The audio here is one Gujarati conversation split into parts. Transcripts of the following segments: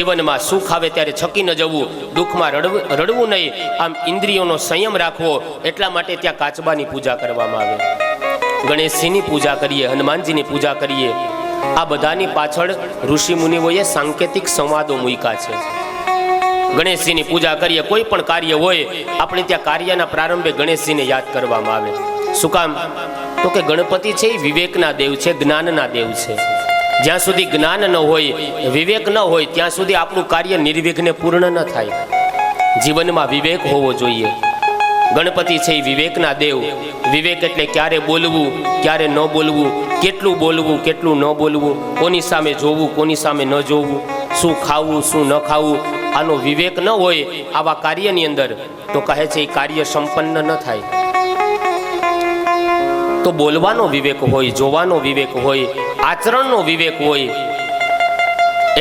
જીવનમાં સુખ આવે ત્યારે છકી ન જવું, દુઃખમાં રડવું નહીં, આમ ઇન્દ્રિયોનો સંયમ રાખવો. એટલા માટે ત્યાં કાચબાની પૂજા કરવામાં આવે, ગણેશજીની પૂજા કરીએ, હનુમાનજીની પૂજા કરીએ. આ બધાની પાછળ ઋષિ મુનિઓએ સાંકેતિક સંવાદો મૂક્યા છે. ગણેશજીની પૂજા કરીએ, કોઈ પણ કાર્ય હોય આપણે ત્યાં કાર્યના પ્રારંભે ગણેશજીને યાદ કરવામાં આવે. શું કામ? તો કે ગણપતિ છે એ વિવેકના દેવ છે, જ્ઞાનના દેવ છે. જ્યાં સુધી જ્ઞાન ન હોય, વિવેક ન હોય, ત્યાં સુધી આપણું કાર્ય નિર્વિઘ્ને પૂર્ણ ન થાય. જીવનમાં વિવેક હોવો જોઈએ. ગણપતિ છે એ વિવેકના દેવ. વિવેક એટલે ક્યારે બોલવું, ક્યારે ન બોલવું, કેટલું બોલવું, કેટલું ન બોલવું, કોની સામે જોવું, કોની સામે ન જોવું, શું ખાવું, શું ન ખાવું. આનો વિવેક ન હોય આવા કાર્યની અંદર તો કહે છે એ કાર્ય સંપન્ન ન થાય. તો બોલવાનો વિવેક હોય, જોવાનો વિવેક હોય, આચરણનો વિવેક હોય.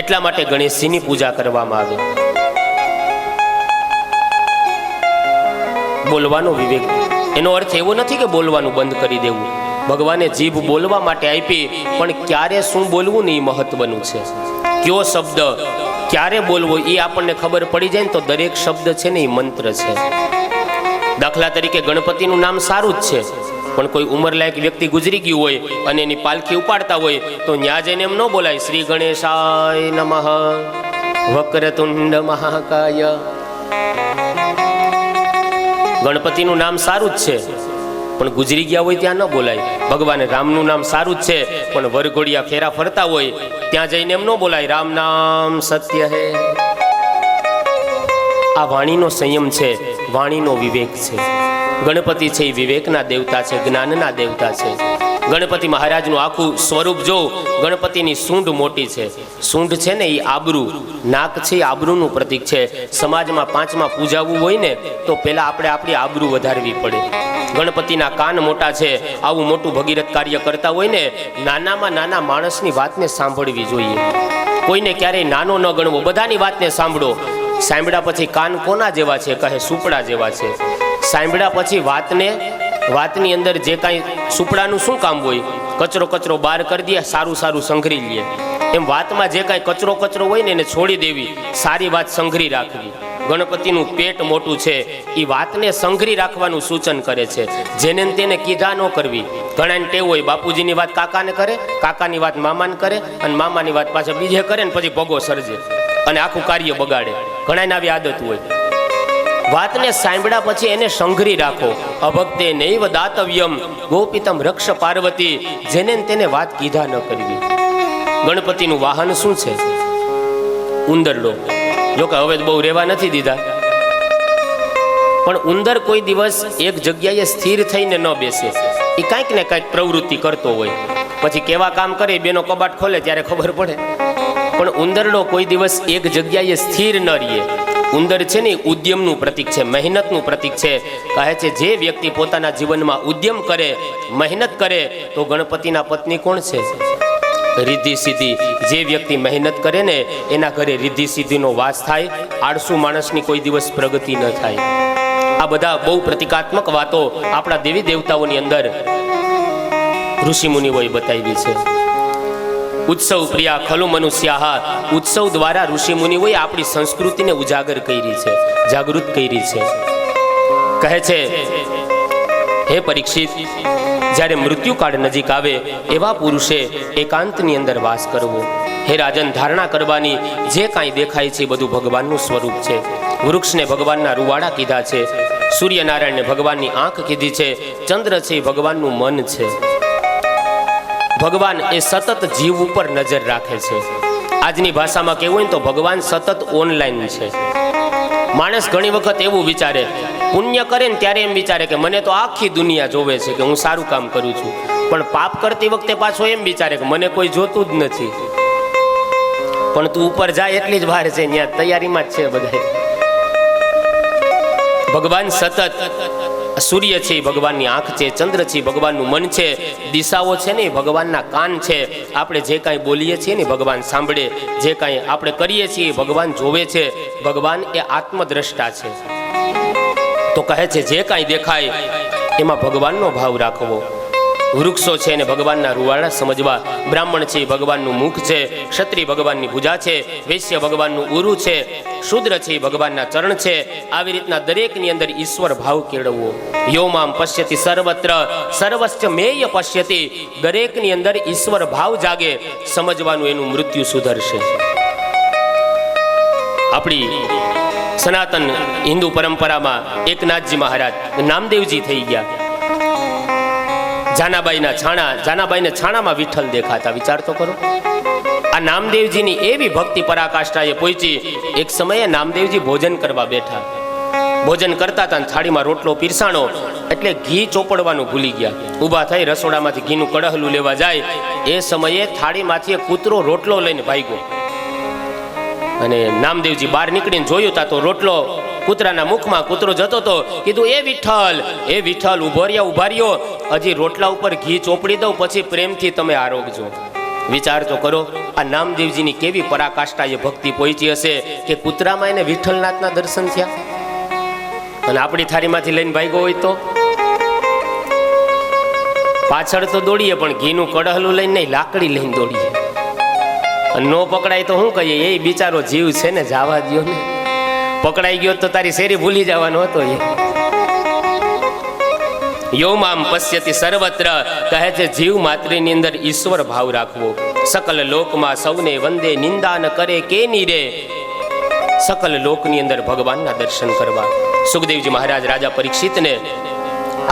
એટલા માટે ગણેશજીની પૂજા કરવામાં આવે. બોલવાનો વિવેક એનો અર્થ એવો નથી કે બોલવાનું બંધ કરી દેવું. ભગવાને જીભ બોલવા માટે આપી, પણ ક્યારે શું બોલવું ને એ મહત્વનું છે. કયો શબ્દ ક્યારે બોલવો એ આપણને ખબર પડી જાય ને તો દરેક શબ્દ છે ને એ મંત્ર છે. દાખલા તરીકે ગણપતિનું નામ સારું જ છે, પણ કોઈ ઉંમરલાયક વ્યક્તિ ગુજરી ગયું હોય અને એની પાલખી ઉપાડતા હોય તો ન્યા જઈને એમ ન બોલાય શ્રી ગણેશાય નમઃ વક્રતુંડ મહાકાય. ગણપતિનું નામ સારું જ છે, પણ ગુજરી ગયા હોય ત્યાં ન બોલાય. ભગવાન રામનું નામ સારું જ છે, પણ વરઘોડિયા ફેરા ફરતા હોય ત્યાં જઈને એમ ન બોલાય રામ નામ સત્ય હે. આ વાણીનો સંયમ છે, વાણીનો વિવેક છે. ગણપતિ છે એ વિવેકના દેવતા છે, જ્ઞાનના દેવતા છે. ગણપતિ મહારાજનું આખું સ્વરૂપ જો, ગણપતિની સૂંઢ મોટી છે. સૂંઢ છે ને એ આબરૂ, નાક છે એ આબરૂનું પ્રતીક છે. સમાજમાં પાંચમાં પૂજાવવું હોય ને તો પહેલાં આપણે આપણી આબરૂ વધારવી પડે. ગણપતિના કાન મોટા છે. આવું મોટું ભગીરથ કાર્ય કરતા હોય ને, નાનામાં નાના માણસની વાતને સાંભળવી જોઈએ. કોઈને ક્યારેય નાનો ન ગણવો, બધાની વાતને સાંભળો. સાંભળ્યા પછી કાન કોના જેવા છે? કહે સુપડા જેવા છે. સાંભળ્યા પછી વાતની અંદર જે કાંઈ સુપડાનું શું કામ હોય? કચરો બહાર કરી દે, સારું સંઘરી લે. એમ વાતમાં જે કાંઈ કચરો હોય ને એને છોડી દેવી, સારી વાત સંઘરી રાખવી. ગણપતિનું પેટ મોટું છે, એ વાતને સંઘરી રાખવાનું સૂચન કરે છે. જેને તેને કીધા ન કરવી. ઘણાને ટેવ હોય બાપુજીની વાત કાકાને કરે, કાકાની વાત મામાને કરે, અને મામાની વાત પાછા બીજે કરે ને પછી ભગો સર્જે અને આખું કાર્ય બગાડે. ઘણાને આવી આદત હોય. વાતને સાંભળ્યા પછી એને સંઘરી રાખો. અભક્તે નૈવ દાતવ્યમ ગોપિતમ રક્ષ પાર્વતી. જેને તેને વાત કીધા ન કરવી. ગણપતિનું વાહન શું છે? ઉંદરડો. જો કે હવે બહુ રહેવા નથી દીધા, પણ ઉંદર કોઈ દિવસ એક જગ્યાએ સ્થિર થઈને ન બેસે. એ કાંઈક ને કાંઈક પ્રવૃત્તિ કરતો હોય. પછી કેવા કામ કરે બેનો કબાટ ખોલે ત્યારે ખબર પડે. પણ ઉંદરડો કોઈ દિવસ એક જગ્યાએ સ્થિર ન રહે. ઉંદર છે ને ઉદ્યમનું પ્રતીક છે, મહેનતનું પ્રતીક છે. કહે છે જે વ્યક્તિ પોતાના જીવનમાં ઉદ્યમ કરે, મહેનત કરે તો ગણપતિના પત્ની કોણ છે? રિદ્ધિ સિદ્ધિ. જે વ્યક્તિ મહેનત કરે ને એના ઘરે રિદ્ધિ સિદ્ધિનો વાસ થાય. આળસુ માણસની કોઈ દિવસ પ્રગતિ ન થાય. આ બધા બહુ પ્રતિકાત્મક વાતો આપણા દેવી દેવતાઓની અંદર ઋષિ મુનિઓએ બતાવી છે. ઉત્સવ પ્રિયા ખલુ મનુષ્યા. ઉત્સવ દ્વારા ઋષિ મુનિઓએ આપણી સંસ્કૃતિને ઉજાગર કરી છે, જાગૃત કરી છે. કહે છે હે પરીક્ષિત, જ્યારે મૃત્યુકાળ નજીક આવે એવા પુરુષે એકાંતની અંદર વાસ કરવો. હે રાજન, ધારણા કરવાની. જે કાંઈ દેખાય છે બધું ભગવાનનું સ્વરૂપ છે. વૃક્ષને ભગવાનના રૂવાડા કીધા છે, સૂર્યનારાયણને ભગવાનની આંખ કીધી છે, ચંદ્ર છે એ ભગવાનનું મન છે. ભગવાન એ સતત જીવ ઉપર નજર રાખે છે. આજની ભાષામાં કહેવું હોય તો ભગવાન સતત ઓનલાઈન છે. માણસ ઘણી વખત એવું વિચારે, પુણ્ય કરે ને ત્યારે એમ વિચારે કે મને તો આખી દુનિયા જોવે છે કે હું સારું કામ કરું છું. પણ પાપ કરતી વખતે પાછો એમ વિચારે કે મને કોઈ જોતું જ નથી. પણ તું ઉપર જાય એટલી જ વાર છે, ત્યાં તૈયારીમાં જ છે બધા. ભગવાન સતત, સૂર્ય છે ભગવાનની આંખ છે, ચંદ્ર છે ભગવાનનું મન છે, દિશાઓ છે ને ભગવાનના કાન છે. આપણે જે કાંઈ બોલીએ છીએ ને ભગવાન સાંભળે, જે કાંઈ આપણે કરીએ છીએ ભગવાન જોવે છે. ભગવાન એ આત્મદ્રષ્ટા છે. તો કહે છે જે કાંઈ દેખાય એમાં ભગવાનનો ભાવ રાખવો. વૃક્ષો છે એને ભગવાનના રૂવાણા સમજવા, બ્રાહ્મણ છે એ ભગવાનનું મુખ છે, ક્ષત્રિય ભગવાનની ભુજા છે, વૈશ્ય ભગવાનનું ઉરુ છે, શૂદ્ર છે એ ભગવાનના ચરણ છે. આવી રીતના દરેકની અંદર ઈશ્વર ભાવ કેળવવો. યોમામ પશ્યતિ સર્વત્ર સર્વસ્ચ મેય પશ્યતિ. દરેકની અંદર ઈશ્વર ભાવ જાગે, સમજવાનું એનું મૃત્યુ સુધરશે. આપણી સનાતન હિન્દુ પરંપરામાં એકનાથજી મહારાજ નામદેવજી થઈ ગયા. જાનાબાઈના છાણા, જાનાબાઈને છાણામાં વિઠ્ઠલ દેખાતા. વિચાર તો કરો. આ નામદેવજીની એવી ભક્તિ પરાકાષ્ઠાએ પહોંચી. એક સમયે નામદેવજી ભોજન કરવા બેઠા. ભોજન કરતા હતા, થાળીમાં રોટલો પીરસાણો એટલે ઘી ચોપડવાનું ભૂલી ગયા. ઊભા થઈ રસોડામાંથી ઘીનું કડહલું લેવા જાય, એ સમયે થાળીમાંથી એક કૂતરો રોટલો લઈને ભાગ્યો. અને નામદેવજી બહાર નીકળીને જોયું તા તો રોટલો કૂતરાના મુખમાં, કૂતરો જતો તો. કીધું એ વિઠ્ઠલ ઉભો રહ્યો, હજી રોટલા ઉપર ઘી ચોપડી દઉં, પછી પ્રેમથી તમે આરોગજો. વિચાર તો કરો, આ નામદેવજીની કેવી પરાકાષ્ઠાએ ભક્તિ પહોંચી હશે કે કૂતરામાં એને વિઠ્ઠલનાથના દર્શન થયા. અને આપણી થાળીમાંથી લઈને ભાગ્યો હોય તો પાછળ તો દોડીએ, પણ ઘીનું કડહલું લઈને નહીં, લાકડી લઈને દોડીએ. અને નો પકડાય તો શું કહીએ, એ બિચારો જીવ છે ને, જવા દ્યો ને. પકડાઈ ગયો તો તારી શેરી ભૂલી જવાનો હતો. એ યોમામ પશ્યતિ સર્વત્ર કહે છે, જીવ માત્રની અંદર ઈશ્વર ભાવ રાખવો. સકલ લોકમાં સૌને વંદે, નિંદા ન કરે કે નીરે. સકલ લોકની અંદર ભગવાનના દર્શન કરવા. સુખદેવજી મહારાજ રાજા પરીક્ષિતને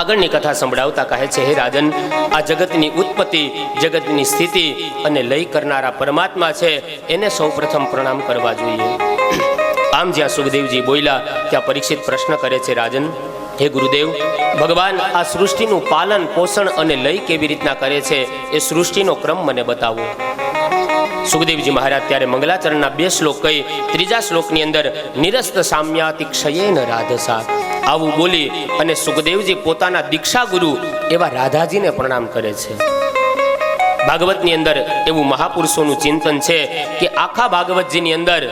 આગળની કથા સંભળાવતા કહે છે, હે રાજન, આ જગતની ઉત્પત્તિ, જગતની સ્થિતિ અને લય કરનારા પરમાત્મા છે, એને સૌપ્રથમ પ્રણામ કરવા જોઈએ. આમ જ્યાં સુખદેવજી બોલ્યા ત્યાં પરીક્ષિત પ્રશ્ન કરે છે, રાજન, હે ગુરુદેવ, ભગવાન આ સૃષ્ટિનું પાલન, પોષણ અને લય કેવી રીતના કરે છે, એ સૃષ્ટિનો ક્રમ મને બતાવો. સુખદેવજી મહારાજ ત્યારે મંગલાચરણના 2 શ્લોક કહી, 3જા શ્લોકની અંદર નિરસ્ત સામ્યાતિ ક્ષયેન રાધસા, આવું બોલી અને સુખદેવજી પોતાના દીક્ષા ગુરુ એવા રાધાજીને પ્રણામ કરે છે. ભાગવતની અંદર એવું મહાપુરુષોનું ચિંતન છે કે આખા ભાગવતજીની અંદર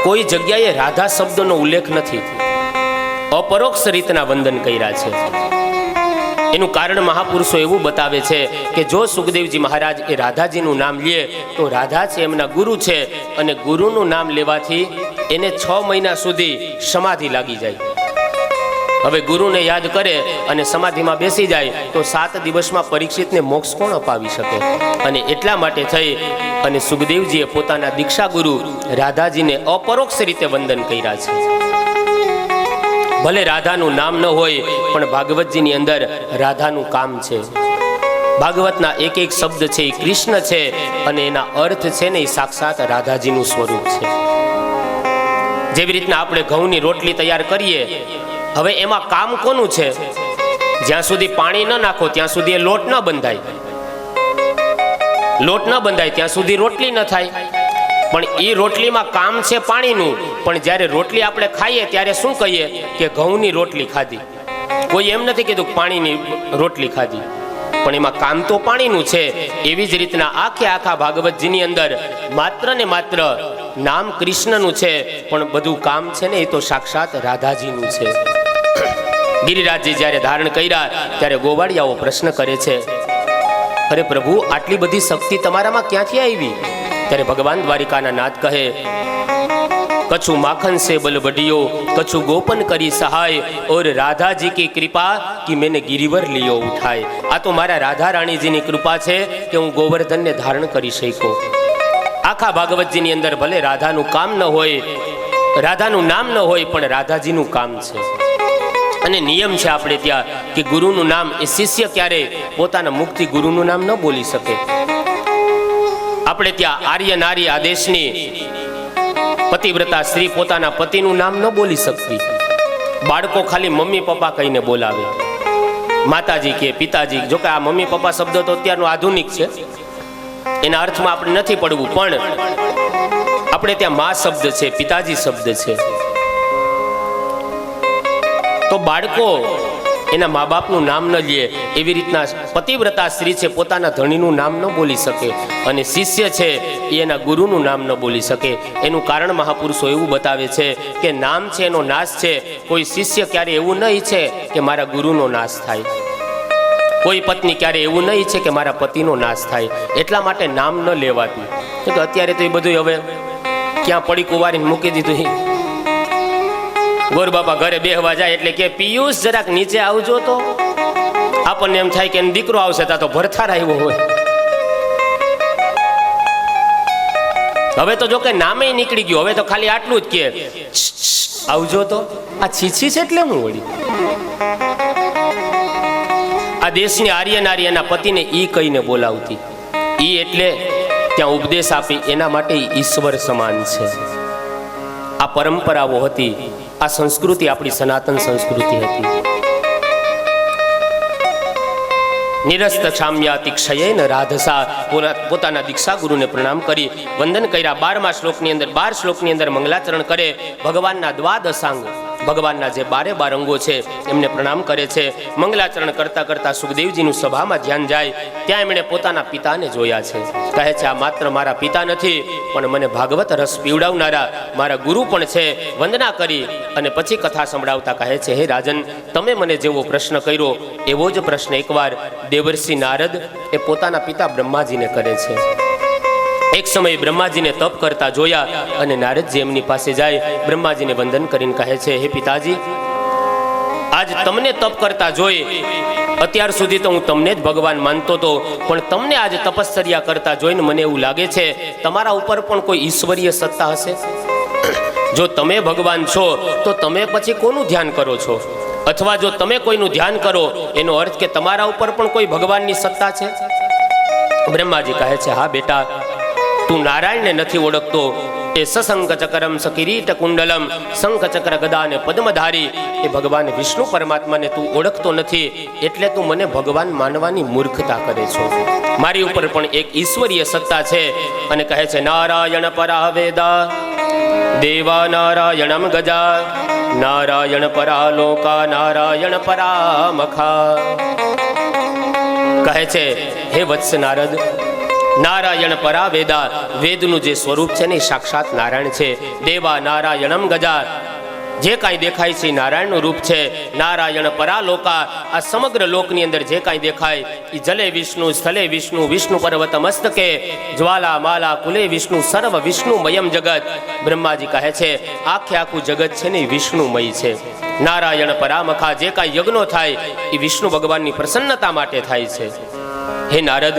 કોઈ જગ્યાએ રાધા શબ્દનો ઉલ્લેખ નથી. અપરોક્ષ રીતના વંદન કર્યા છે. એનું કારણ મહાપુરુષો એવું બતાવે છે કે જો સુખદેવજી મહારાજ એ રાધાજીનું નામ લે તો રાધા છે એમના ગુરુ છે, અને ગુરુનું નામ લેવાથી એને 6 મહિના સુધી સમાધિ લાગી જાય. હવે ગુરુને યાદ કરે અને સમાધિમાં બેસી જાય તો 7 દિવસમાં પરીક્ષિતને મોક્ષ કોણ અપાવી શકે? અને એટલા માટે થઈ અને સુખદેવજીએ પોતાના દીક્ષા ગુરુ રાધાજીને અપરોક્ષ રીતે વંદન કર્યા છે. ભલે રાધાનું નામ ન હોય, પણ ભાગવતજીની અંદર રાધાનું કામ છે. ભાગવતના એક એક શબ્દ છે એ કૃષ્ણ છે, અને એના અર્થ છે ને એ સાક્ષાત રાધાજીનું સ્વરૂપ છે. જેવી રીતના આપણે ઘઉંની રોટલી તૈયાર કરીએ, હવે એમાં કામ કોનું છે? જ્યાં સુધી પાણી ન નાખો ત્યાં સુધી એ લોટ ન બંધાય. લોટ ન બંધાય ત્યાં સુધી રોટલી ન થાય. પણ એ રોટલીમાં કામ છે પાણીનું, પણ જ્યારે રોટલી આપણે ખાઈએ ત્યારે શું કહીએ કે ઘઉંની રોટલી ખાધી. કોઈ એમ નથી કીધું પાણીની રોટલી ખાધી, પણ એમાં કામ તો પાણીનું છે. એવી જ રીતના આખા ભાગવતજીની અંદર માત્ર ને માત્ર નામ કૃષ્ણનું છે, પણ બધું કામ છે ને એ તો સાક્ષાત રાધાજીનું છે. ગિરિરાજજી જ્યારે ધારણ કર્યા ત્યારે ગોવાળિયાઓ પ્રશ્ન કરે છે, અરે પ્રભુ, આટલી બધી શક્તિ તમારામાં ક્યાંથી આવી? ત્યારે ભગવાન દ્વારિકાના નાથ કહે, કछु માખન સે બલ बढ़ियो, कछु गोपन करी सहाय, और राधा जी की कृपा कि मैंने गिरिवर लियो उठाए. आ तो मारा राधा रानी जी ની કૃપા છે કે હું ગોવર્ધનને ધારણ કરી શક્યો. આખા ભાગવતજીની અંદર ભલે રાધાનું કામ ન હોય, રાધાનું નામ ન હોય, પણ રાધાજીનું કામ છે. અને નિયમ છે આપણે ત્યાં કે ગુરુનું નામ એ શિષ્ય ક્યારે પોતાના મુખથી ગુરુનું નામ ન બોલી શકે. આપણે ત્યાં આર્ય નારી આદેશની પતિવ્રતા સ્ત્રી પોતાના પતિનું નામ ન બોલી શકતી. બાળકો ખાલી મમ્મી પપ્પા કહીને બોલાવે, માતાજી કે પિતાજી. જો કે આ મમ્મી પપ્પા શબ્દ તો અત્યારનો આધુનિક છે, એના અર્થમાં આપણે નથી પડવું, પણ આપણે ત્યાં મા શબ્દ છે, પિતાજી શબ્દ છે. તો બાળકો એના મા બાપનું નામ ન લે, એવી રીતના પતિવ્રતા સ્ત્રી છે પોતાના ધણીનું નામ ન બોલી શકે, અને શિષ્ય છે એ એના ગુરુનું નામ ન બોલી શકે. એનું કારણ મહાપુરુષો એવું બતાવે છે કે નામ છે એનો નાશ છે. કોઈ શિષ્ય ક્યારે એવું ન ઈચ્છે કે મારા ગુરુનો નાશ થાય. કોઈ પત્ની ક્યારે એવું નહીં છે કે મારા પતિનો નાશ થાય, એટલા માટે નામ ન લેવાતું. તો અત્યારે તો એ બધું હવે ક્યાં પડી કુવારીને મૂકી દીધું. ગોરબાપા ઘરે બેહવા જાય એટલે કે પિયુષ જરાક નીચે આવજો. તો આપણને એમ થાય કે એનો દીકરો આવશે તા તો ભરથાર આવ્યો હોય. હવે તો જો કે નામે નીકળી ગયું, હવે તો ખાલી આટલું જ કે આવજો. તો આ છીછી છે એટલે હું વળી આ દેશની આર્ય નારી એના પતિને ઈ કહીને બોલાવતી. ઈ એટલે ત્યાં ઉપદેશ આપી, એના માટે ઈશ્વર સમાન છે. આ પરંપરાઓ હતી, આ સંસ્કૃતિ આપણી સનાતન સંસ્કૃતિ હતી. નિરસ્ત ક્ષામ્યાતિ ક્ષયેન રાધસા, પોતાના દીક્ષા ગુરુને પ્રણામ કરી વંદન કર્યા. 12મા શ્લોકની અંદર 12 શ્લોકની અંદર મંગલાચરણ કરે. ભગવાનના દ્વાદશાંગ, ભગવાનના જે 12 અંગો છે એમને પ્રણામ કરે છે. મંગલાચરણ કરતા કરતા સુખદેવજીનું સભામાં ધ્યાન જાય. ત્યાં એમણે પોતાના પિતાને જોયા છે. કહે છે આ માત્ર મારા પિતા નથી, પણ મને ભાગવત રસ પીવડાવનારા મારા ગુરુ પણ છે. વંદના કરી અને પછી કથા સંભળાવતા કહે છે, હે રાજન, તમે મને જેવો પ્રશ્ન કર્યો એવો જ પ્રશ્ન એકવાર દેવર્ષિ નારદ એ પોતાના પિતા બ્રહ્માજીને કરે છે. એક સમયે બ્રહ્માજીને તપ કરતા જોયા અને નારદજી એમની પાસે જાય, બ્રહ્માજીને વંદન કરીને કહે છે, હે પિતાજી, આજ તમને તપ કરતા જોઈ, અત્યાર સુધી તો હું તમને જ ભગવાન માનતો હતો, પણ તમને આજ તપશ્ચર્યા કરતા જોઈને મને એવું લાગે છે તમારા ઉપર પણ કોઈ ઈશ્વરીય સત્તા હશે. જો તમે ભગવાન છો તો તમે પછી કોનું ધ્યાન કરો છો? અથવા જો તમે કોઈનું ધ્યાન કરો એનો અર્થ કે તમારા ઉપર પણ કોઈ ભગવાનની સત્તા છે? બ્રહ્માજી કહે છે, હા બેટા, તું નારાયણને નથી ઓળખતો. એ સશંક ચક્રમ સકિરીટ કુંડલમ, શંખ ચક્ર ગદા ને પદ્મધારી, એ ભગવાન વિષ્ણુ પરમાત્માને તું ઓળખતો નથી, એટલે તું મને ભગવાન માનવાની મૂર્ખતા કરે છો. મારી ઉપર પણ એક ઈશ્વરીય સત્તા છે. અને કહે છે, નારાયણ પરા વેદા દેવા નારાયણમ ગજા, નારાયણ પરા લોકા નારાયણ પરા મખા. કહે છે, હે વત્સ નારદ, નારાયણ પરા વેદા, વેદનું જે સ્વરૂપ છે ને સાક્ષાત નારાયણ છે. દેવા નારાયણમ ગજા, જે કાંઈ દેખાય છે નારાયણનું રૂપ છે. નારાયણ પરા લોકા, આ સમગ્ર લોકની અંદર જે કાંઈ દેખાય એ જલે વિષ્ણુ, સ્થલે વિષ્ણુ, વિષ્ણુ પર્વત મસ્તકે, જ્વાલા માલા કુલે વિષ્ણુ, સર્વ વિષ્ણુમયમ જગત. બ્રહ્માજી કહે છે આખે આખું જગત છે ને એ વિષ્ણુમય છે. નારાયણ પરામખા, જે કાંઈ યજ્ઞો થાય એ વિષ્ણુ ભગવાનની પ્રસન્નતા માટે થાય છે. હે નારદ,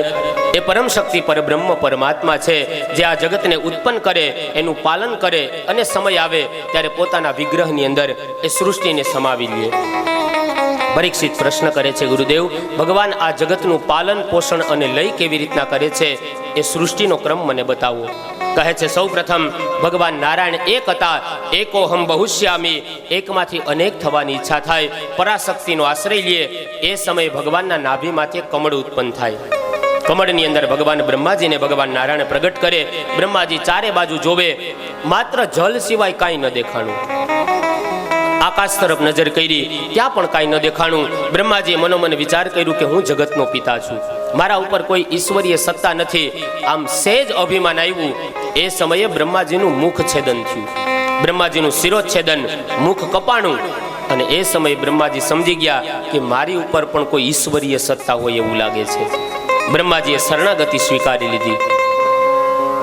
એ પરમ શક્તિ પરબ્રહ્મ પરમાત્મા છે, જે આ જગતને ઉત્પન્ન કરે, એનું પાલન કરે અને સમય આવે ત્યારે પોતાના વિગ્રહની અંદર એ સૃષ્ટિને સમાવી લે. પરીક્ષિત પ્રશ્ન કરે છે, ગુરુદેવ, ભગવાન આ જગતનું પાલન પોષણ અને લય કેવી રીતના કરે છે? એ સૃષ્ટિનો ક્રમ મને બતાવો. કહે છે, સૌ પ્રથમ ભગવાન નારાયણ એક હતા. એકોહમ બહુશ્યામી, એકમાંથી અનેક થવાની ઈચ્છા થાય, પરાશક્તિનો આશ્રય લે. એ સમયે ભગવાનના નાભીમાંથી કમળ ઉત્પન્ન થાય. કમળની અંદર ભગવાન બ્રહ્માજીને ભગવાન નારાયણ પ્રગટ કરે. બ્રહ્માજી ચારે બાજુ જોવે, માત્ર જલ સિવાય કાંઈ ન દેખાણું. આકાશ તરફ નજર કરી, ત્યાં પણ કાંઈ ન દેખાણું. બ્રહ્માજીએ મનોમન વિચાર કર્યું કે હું જગતનો પિતા છું, મારા ઉપર કોઈ ઈશ્વરીય સત્તા નથી. આમ સેજ અભિમાન આવ્યું. એ સમયે બ્રહ્માજીનું મુખ છેદન થયું, બ્રહ્માજીનું શિરોચ્છેદન, મુખ કપાણું. અને એ સમયે બ્રહ્માજી સમજી ગયા કે મારી ઉપર પણ કોઈ ઈશ્વરીય સત્તા હોય એવું લાગે છે. બ્રહ્માજીએ શરણાગતિ સ્વીકારી લીધી.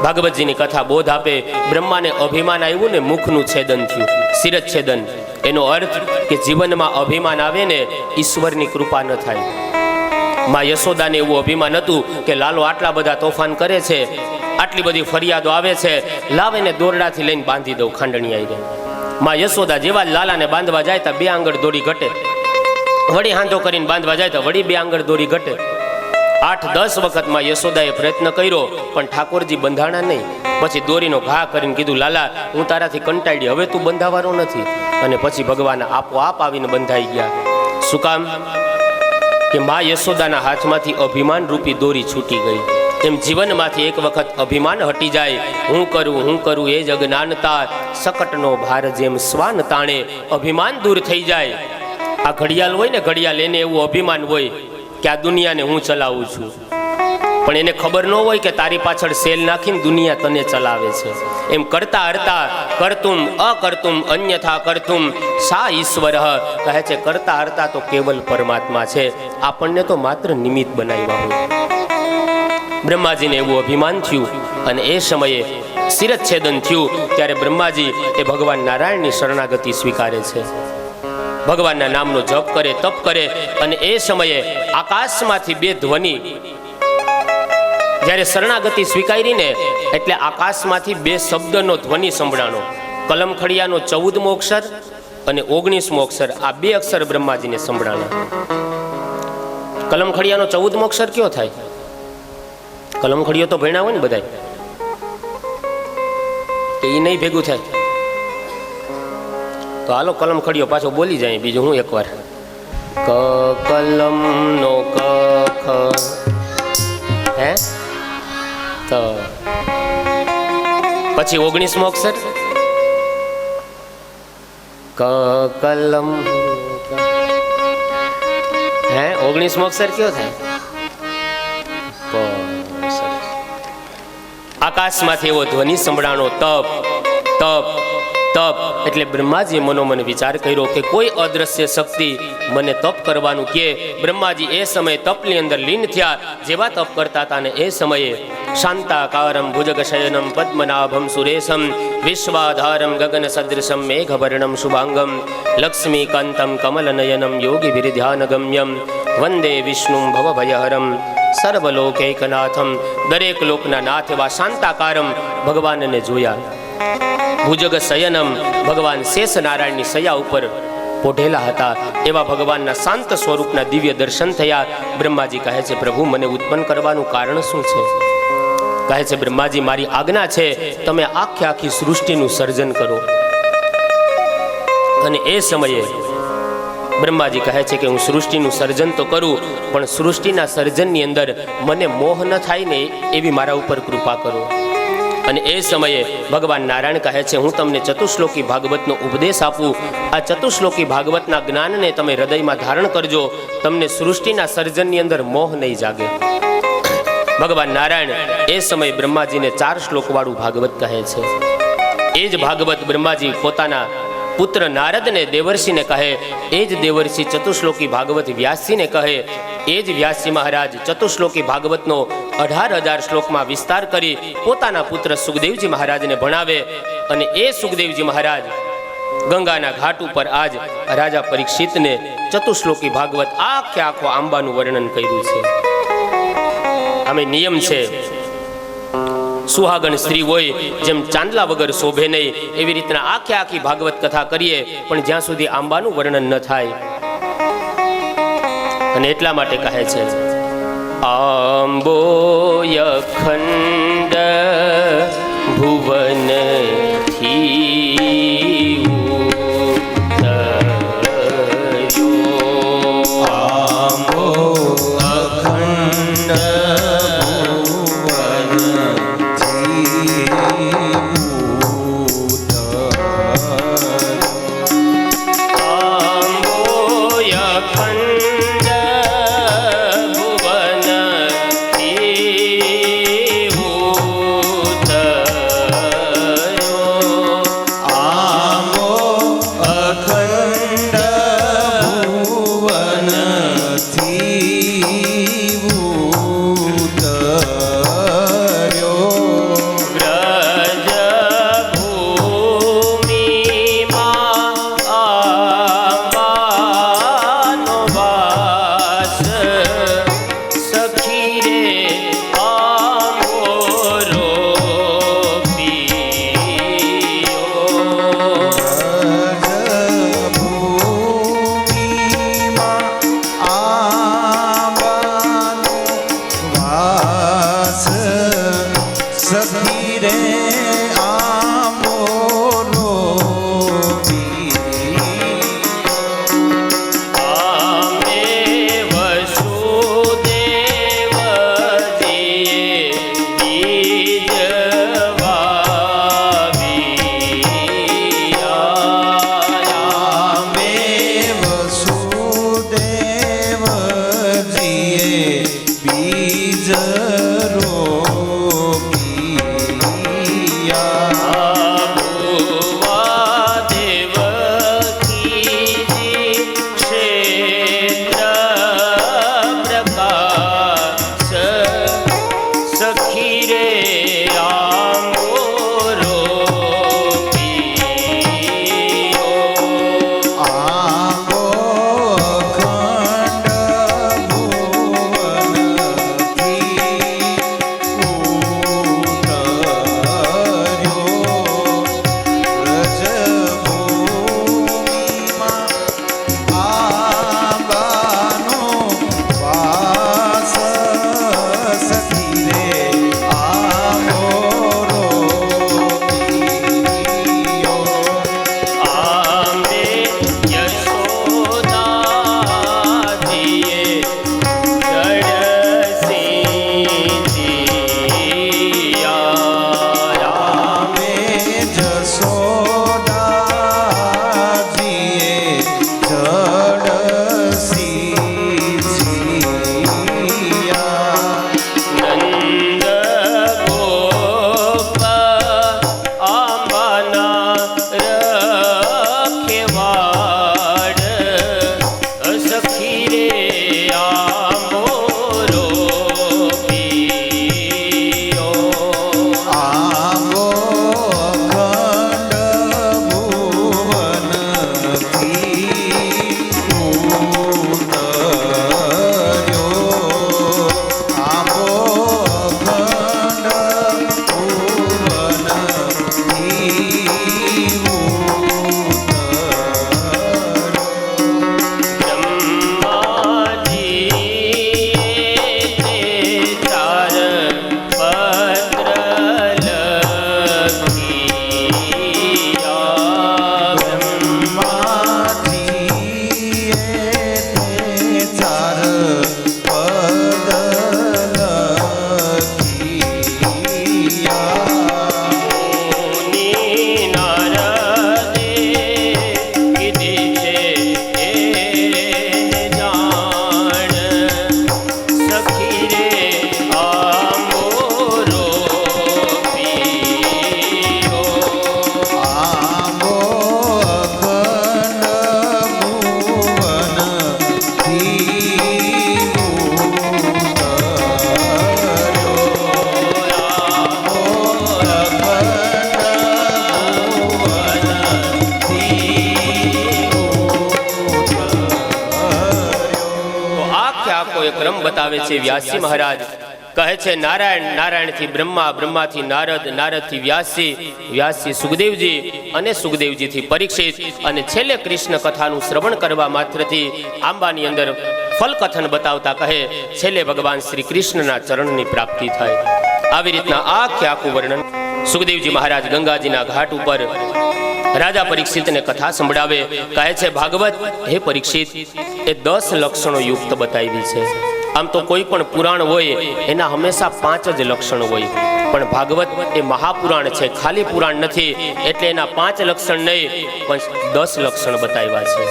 ભાગવતજીની કથા બોધ આપે, બ્રહ્માને અભિમાન આવ્યું ને મુખનું છેદન થયું, શિરચ્છેદન. એનો અર્થ કે જીવનમાં અભિમાન આવે ને ઈશ્વરની કૃપા ન થાય. માં યશોદાને એવું અભિમાન હતું કે લાલો આટલા બધા તોફાન કરે છે, આટલી બધી ફરિયાદો આવે છે, લાવ એને દોરડાથી લઈને બાંધી દઉં ખાંડણી આવી. માં યશોદા જેવા જ લાલાને બાંધવા જાય તો 2 આંગળ દોરી ઘટે, વળી હાંધો કરીને બાંધવા જાય તો વળી 2 આંગળ દોરી ઘટે. 8-10 વખત માં યશોદાએ પ્રયત્ન કર્યો, પણ ઠાકોરજી બંધાણા નહીં. પછી દોરીનો ઘા કરીને કીધું, લાલા હું તારાથી કંટાળી, હવે તું બંધાવાનો નથી. અને પછી ભગવાન આપોઆપ આવીને બંધાઈ ગયા. શું કામ? કે માં યશોદાના હાથમાંથી અભિમાન રૂપી દોરી છૂટી ગઈ. એમ જીવનમાંથી એક વખત અભિમાન હટી જાય. હું કરું એ જ અજ્ઞાનતા, સકટનો ભાર જેમ શ્વાન તાણે. અભિમાન દૂર થઈ જાય. આ ઘડિયાળ હોય ને, ઘડિયાળ એને એવું અભિમાન હોય કે આ દુનિયાને હું ચલાવું છું, પણ એને ખબર ન હોય કે તારી પાછળ સેલ નાખીને દુનિયા તને ચલાવે છે. એમ કરતા હરતા કરતુમ અકર્તુમ અન્યથા કરતુમ, સા ઈશ્વર, કહે છે કરતા હરતા તો કેવલ પરમાત્મા છે, આપણને તો માત્ર નિમિત્ત બનાવ્યા હોય. બ્રહ્માજીને એવું અભિમાન થયું અને એ સમયે શિરચ્છેદન થયું ત્યારે બ્રહ્માજી એ ભગવાન નારાયણની શરણાગતિ સ્વીકારે છે. ભગવાનના નામનો જપ કરે, તપ કરે અને એ સમયે આકાશમાંથી બે ધ્વનિ, જ્યારે શરણાગતિ સ્વીકારીને એટલે આકાશમાંથી બે શબ્દનો ધ્વનિ સંભળાણો. કલમખડિયાનો 14મો અક્ષર અને 19મો અક્ષર, આ બે અક્ષર બ્રહ્માજીને સંભળાણા. કલમખડિયાનો 14મો અક્ષર કયો થાય? કલમખડિયો તો ભણ્યા હોય ને બધા, તો એ નહીં ભેગું થાય. તો હાલો કલમખડિયો પાછો બોલી જાય. બીજું હું એકવાર ક કલમ નો ક ખ, હે તો પછી 19મો અક્ષર ક કલમ, હે 19મો અક્ષર કયો થાય? આકાશમાંથી એવો ધ્વનિ સંભળાણો, તપ તપ તપ. એટલે બ્રહ્માજીએ મનોમન વિચાર કર્યો કે કોઈ અદ્રશ્ય શક્તિ મને તપ કરવાનું કે. બ્રહ્માજી એ સમયે તપની અંદર લીન થયા. જેવા તપ કરતા હતા ને એ સમયે શાંતાકારમ ભુજગશયનમ પદ્મનાભમ સુરેશમ વિશ્વાધારમ ગગન સદૃશમ મેઘવર્ણમ શુભાંગમ લક્ષ્મીકાંતમ કમલનયનમ યોગીભિર્ધ્યાનગમ્યમ વંદે વિષ્ણું ભવભયહરમ સર્વલોકૈકનાથમ. દરેક લોકના નાથ એવા શાંતાકારમ ભગવાનને જોયા. ભુજગ શયનમ, ભગવાન શેષ નારાયણની સયા ઉપર પોઢેલા હતા એવા ભગવાનના શાંત સ્વરૂપના દિવ્ય દર્શન થયા. બ્રહ્માજી કહે છે પ્રભુ મને ઉત્પન્ન કરવાનું કારણ શું છે? કહે છે બ્રહ્માજી મારી આજ્ઞા છે તમે આખી આખી સૃષ્ટિનું સર્જન કરો. અને એ સમયે બ્રહ્માજી કહે છે કે હું સૃષ્ટિનું સર્જન તો કરું પણ સૃષ્ટિના સર્જનની અંદર મને મોહ ન થાય ને એવી મારા ઉપર કૃપા કરો. અને એ સમયે ભગવાન નારાયણ કહે છે હું તમને ચતુશ્લોકી ભાગવતનો ઉપદેશ આપું. આ ચતુશ્લોકી ભાગવતના જ્ઞાનને તમે હૃદયમાં ધારણ કરજો, તમને સૃષ્ટિના સર્જનની અંદર મોહ નહીં જાગે. ભગવાન નારાયણ એ સમયે બ્રહ્માજીને 4 શ્લોકવાળું ભાગવત કહે છે. એ જ ભાગવત બ્રહ્માજી પોતાના પુત્ર નારદને દેવર્ષિને કહે, એ જ દેવર્ષિ ચતુશ્લોકી ભાગવત વ્યાસજીને કહે. એ જ વ્યાસજી મહારાજ ચતુશ્લોકી ભાગવતનો 18,000 શ્લોકમાં વિસ્તાર કરી પોતાના પુત્ર સુખદેવજી મહારાજને ભણાવે. અને એ સુખદેવજી મહારાજ ગંગાના ઘાટ ઉપર આજ રાજા પરીક્ષિતને ચતુશ્લોકી ભાગવત આખે આખો આંબાનું વર્ણન કર્યું છે. અમે નિયમ છે સુહાગણ સ્ત્રી હોય જેમ ચાંદલા વગર શોભે નહીં એવી રીતના આખે આખી ભાગવત કથા કરીએ પણ જ્યાં સુધી આંબાનું વર્ણન ન થાય. અને એટલા માટે કહે છે આંબોય ખંડ ભુવન રે આંબોરો પીયો. આંબો અખંડ ભુવનથી ઉતર્યો વ્રજભૂમિમાં આંબાનો વાસ સખી રે આંબોરો પીયો. આંબે યશોદાજીએ જડસીજીયા. આમે જશોદાજીએ જડસીજીયા. નંદ ગોપ આંબાના રખેવાડ સખી રે આંબોરો પીયો. આંબો અખંડ ભુવનથી ઉતર્યો. આંબો અખંડ ભુવનથી બ્રહ્માજીએ ચાર પત્ર લખિયા. બ્રહ્માજીએ તે ચાર પદ લખિયા. મુનિ નારદે કીધી છે એને જાણ સખી રે આંબોરો પીયો. આંબો અખંડ ભુવનથી ઉતર્યો. આંબો અખંડ તો આખે આખો એક ક્રમ બતાવે છે વ્યાસજી મહારાજ. કહે છે નારાયણ, નારાયણથી બ્રહ્મા, બ્રહ્માથી નારદ, નારદથી વ્યાસજી, વ્યાસજી સુખદેવજી અને સુખદેવજીથી પરીક્ષિત અને છેલ્લે કૃષ્ણ કથાનું શ્રવણ કરવા માત્રથી આંબાની અંદર ફલકથન બતાવતા કહે છેલ્લે ભગવાન શ્રી કૃષ્ણના ચરણની પ્રાપ્તિ થાય. આવી રીતના આખે આખું વર્ણન સુખદેવજી મહારાજ ગંગાજીના ઘાટ ઉપર રાજા પરીક્ષિતને કથા સંભળાવે. કહે છે ભાગવત હે પરીક્ષિત એ 10 લક્ષણો યુક્ત બતાવી છે. આમ તો કોઈ પણ પુરાણ હોય એના હંમેશા 5 જ લક્ષણ હોય, પણ ભાગવત એ મહાપુરાણ છે, ખાલી પુરાણ નથી. એટલે એના 5 લક્ષણ નહીં પણ 10 લક્ષણ બતાવ્યા છે.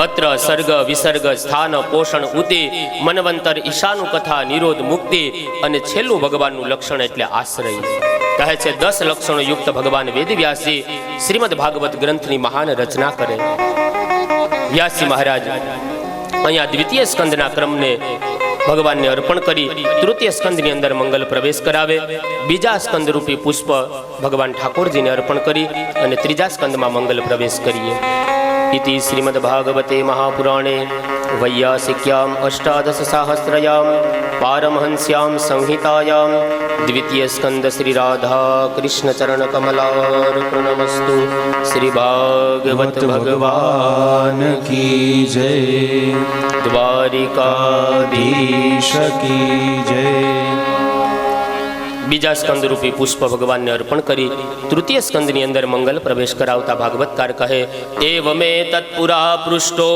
અત્ર સર્ગ વિસર્ગ સ્થાન પોષણ ઉતિ મનવંતર ઈશાનું કથા નિરોધ મુક્તિ અને છેલ્લું ભગવાનનું લક્ષણ એટલે આશ્રય. કહે છે 10 લક્ષણો યુક્ત ભગવાન વેદવ્યાસજી શ્રીમદ ભાગવત ગ્રંથની મહાન રચના કરે. વ્યાસજી મહારાજ અહીંયા દ્વિતીય સ્કંદના ક્રમને ભગવાનને અર્પણ કરી તૃતીય સ્કંદની અંદર મંગલ પ્રવેશ કરાવે. બીજા સ્કંદ રૂપી પુષ્પ ભગવાન ઠાકોરજીને અર્પણ કરી અને ત્રીજા સ્કંદમાં મંગલ પ્રવેશ કરીએ. इति श्रीमद्भागवते महापुराणे वैयासिक्याम् अष्टादशसाहस्रयां पारमहंस्यां संहितायां द्वितीय स्कंद श्री राधा कृष्ण चरण कमलार्पणमस्तु. श्री भागवत भगवान की जय. द्वारिकाधीश की जय. બીજા સ્કંદ રૂપી પુષ્પ ભગવાનને અર્પણ કરી તૃતીય સ્કંદની અંદર મંગલ પ્રવેશ કરાવતા ભાગવતકાર કહે એવમે તત્પુરા પૃષ્ટો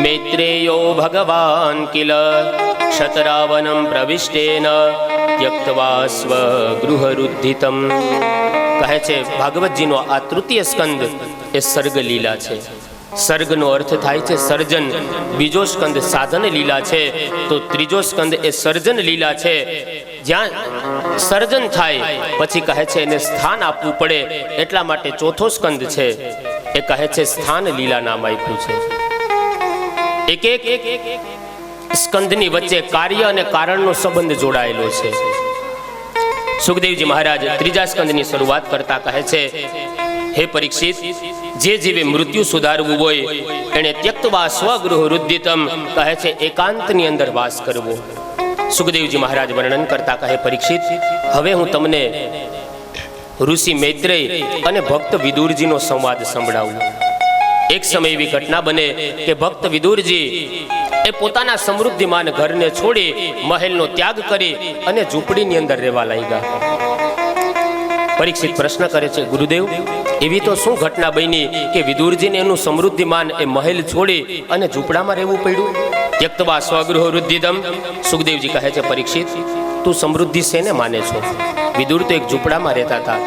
મૈત્રેયો ભગવાન કિલ ક્ષતરાવનમ પ્રવિષ્ટેન ત્યક્તવા સ્વગૃહરુદ્ધિતમ. કહે છે ભાગવતજીનો આ તૃતીય સ્કંદ એ સર્ગ લીલા છે. સર્ગનો અર્થ થાય છે સર્જન. બીજો સ્કંદ સાધન લીલા છે તો ત્રીજો સ્કંદ એ સર્જન લીલા છે. જ્યાં સર્જન થાય પછી કહે છે એને સ્થાન આપવું પડે, એટલા માટે ચોથો સ્કંદ છે એ કહે છે સ્થાન લીલા નામ આપ્યું છે. એક એક સ્કંદની વચ્ચે કાર્ય અને કારણનો સંબંધ જોડાયેલો છે. સુખદેવજી મહારાજ ત્રીજા સ્કંદની શરૂઆત કરતા કહે છે, હે પરીક્ષિત, જે જીવે મૃત્યુ સુધારવું હોય એને ત્યક્તવા સ્વગૃહ રુદ્ધિતમ, કહે છે એકાંતની અંદર વાસ કરવો. સુખદેવજી મહારાજ વર્ણન કરતા કહે, પરીક્ષિત, હવે હું તમને ઋષિ મૈત્રેય અને ભક્ત વિદુરજીનો સંવાદ સંભળાવું. એક સમય એવી ઘટના બને કે ભક્ત વિદુરજી એ પોતાના સમૃદ્ધિમાન ઘરને છોડી મહેલનો ત્યાગ કરી અને ઝૂંપડીની અંદર રહેવા લાગ્યા. પરીક્ષિત પ્રશ્ન કરે છે, ગુરુદેવ, એવી તો શું ઘટના બની કે વિદુરજીને એનું સમૃદ્ધિમાન એ મહેલ છોડી અને ઝૂંપડામાં રહેવું પડ્યું? ત્યક્તવા સ્વગૃહ રુદ્ધિતમ. સુખદેવજી કહે છે, પરીક્ષિત, તું સમૃદ્ધિ શેને માને છો? વિદુર તો એક ઝૂંપડામાં રહેતા હતા.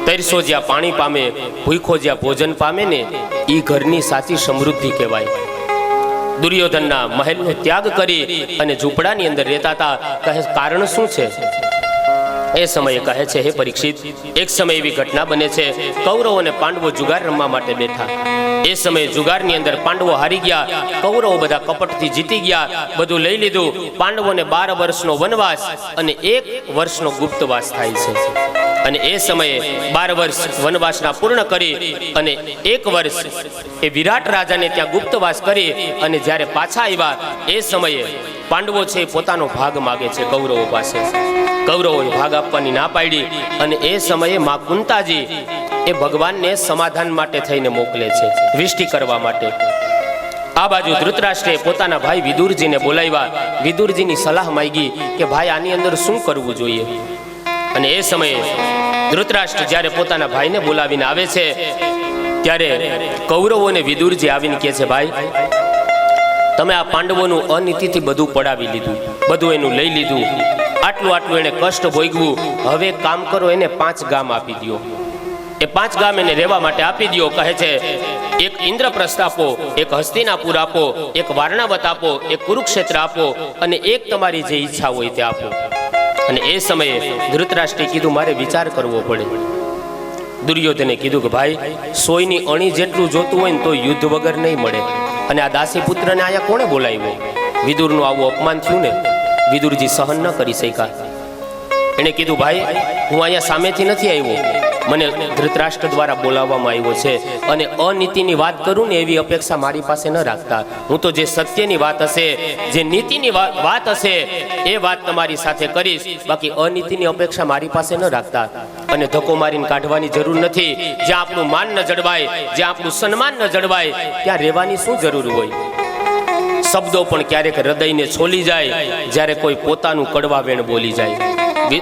તરસો જ્યાં પાણી પામે, ભૂખો જ્યાં ભોજન પામે ને, એ ઘરની સાચી સમૃદ્ધિ કહેવાય. દુર્યોધનના મહેલનો ત્યાગ કરી અને ઝૂંપડાની અંદર રહેતા હતા. કહે, કારણ શું છે? એ સમયે કહે છે, હે પરીક્ષિત, એક સમય એવી ઘટના બને છે, કૌરવો અને પાંડવો જુગાર રમવા માટે બેઠા. એ સમયે જુગારની અંદર પાંડવો હારી ગયા, કૌરવો બધા કપટથી જીતી ગયા, બધું લઈ લીધું. પાંડવોને 12 વર્ષનો વનવાસ અને 1 વર્ષનો ગુપ્તવાસ થાય છે. અને એ સમયે 12 વર્ષ વનવાસના પૂર્ણ કરી અને 1 વર્ષ એ વિરાટ રાજાને ત્યાં ગુપ્તવાસ કરી અને જ્યારે પાછા આવ્યા એ સમયે પાંડવો છે પોતાનો ભાગ માગે છે કૌરવો પાસે. કૌરવોએ ભાગ આપવાની ના પાડી અને એ સમયે મા કુંતાજી એ ભગવાનને સમાધાન માટે થઈને મોકલે છે, વિષ્ટિ કરવા માટે. આ બાજુ ધૃતરાષ્ટ્રે પોતાના ભાઈ વિદુરજીને બોલાવ્યા. વિદુરજીની સલાહ માંગી કે ભાઈ આની અંદર શું કરવું જોઈએ. અને એ સમયે ધૃતરાષ્ટ્ર જ્યારે પોતાના ભાઈને બોલાવીને આવે છે ત્યારે કૌરવોને વિદુરજી આવીને કહે છે, ભાઈ, તમે આ પાંડવોનું અનીતિથી બધું પડાવી લીધું, બધું એનું લઈ લીધું, આટલું એને કષ્ટ ભોગવું. હવે કામ કરો, એને 5 ગામ આપી દો. એ 5 ગામ એને રહેવા માટે આપી દો. કહે છે, એક ઇન્દ્રપ્રસ્થ આપો, એક હસ્તિનાપુર આપો, એક વારણાવત આપો, એક કુરુક્ષેત્ર આપો અને એક તમારી જે ઈચ્છા હોય તે આપો. અને એ સમયે ધૃતરાષ્ટ્રે કીધું, મારે વિચાર કરવો પડે. દુર્યોધને કીધું કે ભાઈ, સોયની અણી જેટલું જોતું હોય ને તો યુદ્ધ વગર નહીં મળે. અને આ દાસી પુત્રને અહીંયા કોણે બોલાવ્યો? વિદુરનું આવું અપમાન થયું ને, વિદુરજી સહન ન કરી શક્યા. એણે કીધું, ભાઈ, હું અહીંયા સામેથી નથી આવ્યો, મને ધૃતરાષ્ટ્ર દ્વારા બોલાવવામાં આવ્યો છે. અને અનીતિની વાત કરું ને એવી અપેક્ષા મારી પાસે ન રાખતા. હું તો જે સત્યની વાત હશે, જે નીતિની વાત હશે એ વાત તમારી સાથે કરીશ, બાકી અનીતિની અપેક્ષા મારી પાસે ન રાખતા. અને ધક્કો મારીને કાઢવાની જરૂર નથી. જ્યાં આપણું માન ન જળવાય, જ્યાં આપણું સન્માન ન જળવાય, ત્યાં રહેવાની શું જરૂર હોય? શબ્દો પણ ક્યારેક હૃદયને છોલી જાય જ્યારે કોઈ પોતાનું કડવા વેણ બોલી જાય.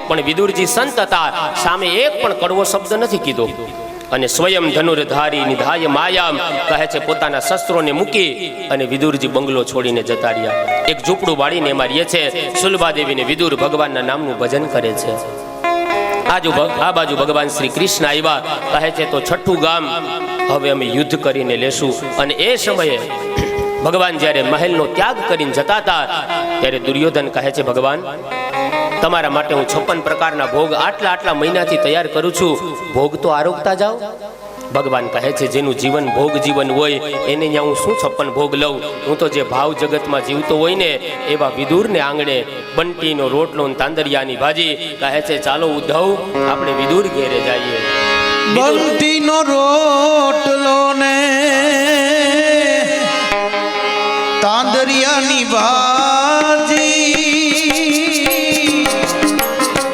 પણ વિદુરજી સંત હતા, સામે એક પણ કડવો શબ્દ નથી કીધો. અને સ્વયં ધનુર્ધારી નિધાય માયામ, કહે છે પોતાના શસ્ત્રોને મૂકી અને વિદુરજી બંગલો છોડીને જતા રહ્યા. એક ઝૂંપડું વાળીને એમાં રહે છે. સુલભાદેવીને વિદુર ભગવાનના નામનું ભજન કરે છે. આ બાજુ ભગવાન શ્રી કૃષ્ણ આવ્યા. કહે છે, તો 6ઠું ગામ હવે અમે યુદ્ધ કરીને લેશું. અને એ સમયે ભગવાન જ્યારે મહેલનો ત્યાગ કરીને જતા હતા ત્યારે દુર્યોધન કહે છે, ભગવાન, તમારા માટે હું 56 પ્રકારના ભોગ આટલા મહિનાથી તૈયાર કરું છું, ભોગ તો આરોગતા જાઓ. ભગવાન કહે છે, જેનું જીવન ભોગ જીવન હોય એને ત્યાં હું શું 56 ભોગ લઉં? હું તો જે ભાવ જગતમાં જીવતો હોય ને એવા વિદુરને આંગણે બંટીનો રોટલો ને તાંદરિયાની ભાજી. કહે છે, ચાલો ઉદ્ધવ, આપણે વિદુર ઘેરે જઈએ. બંટીનો રોટલો ને તાંદરિયાની ભાજી,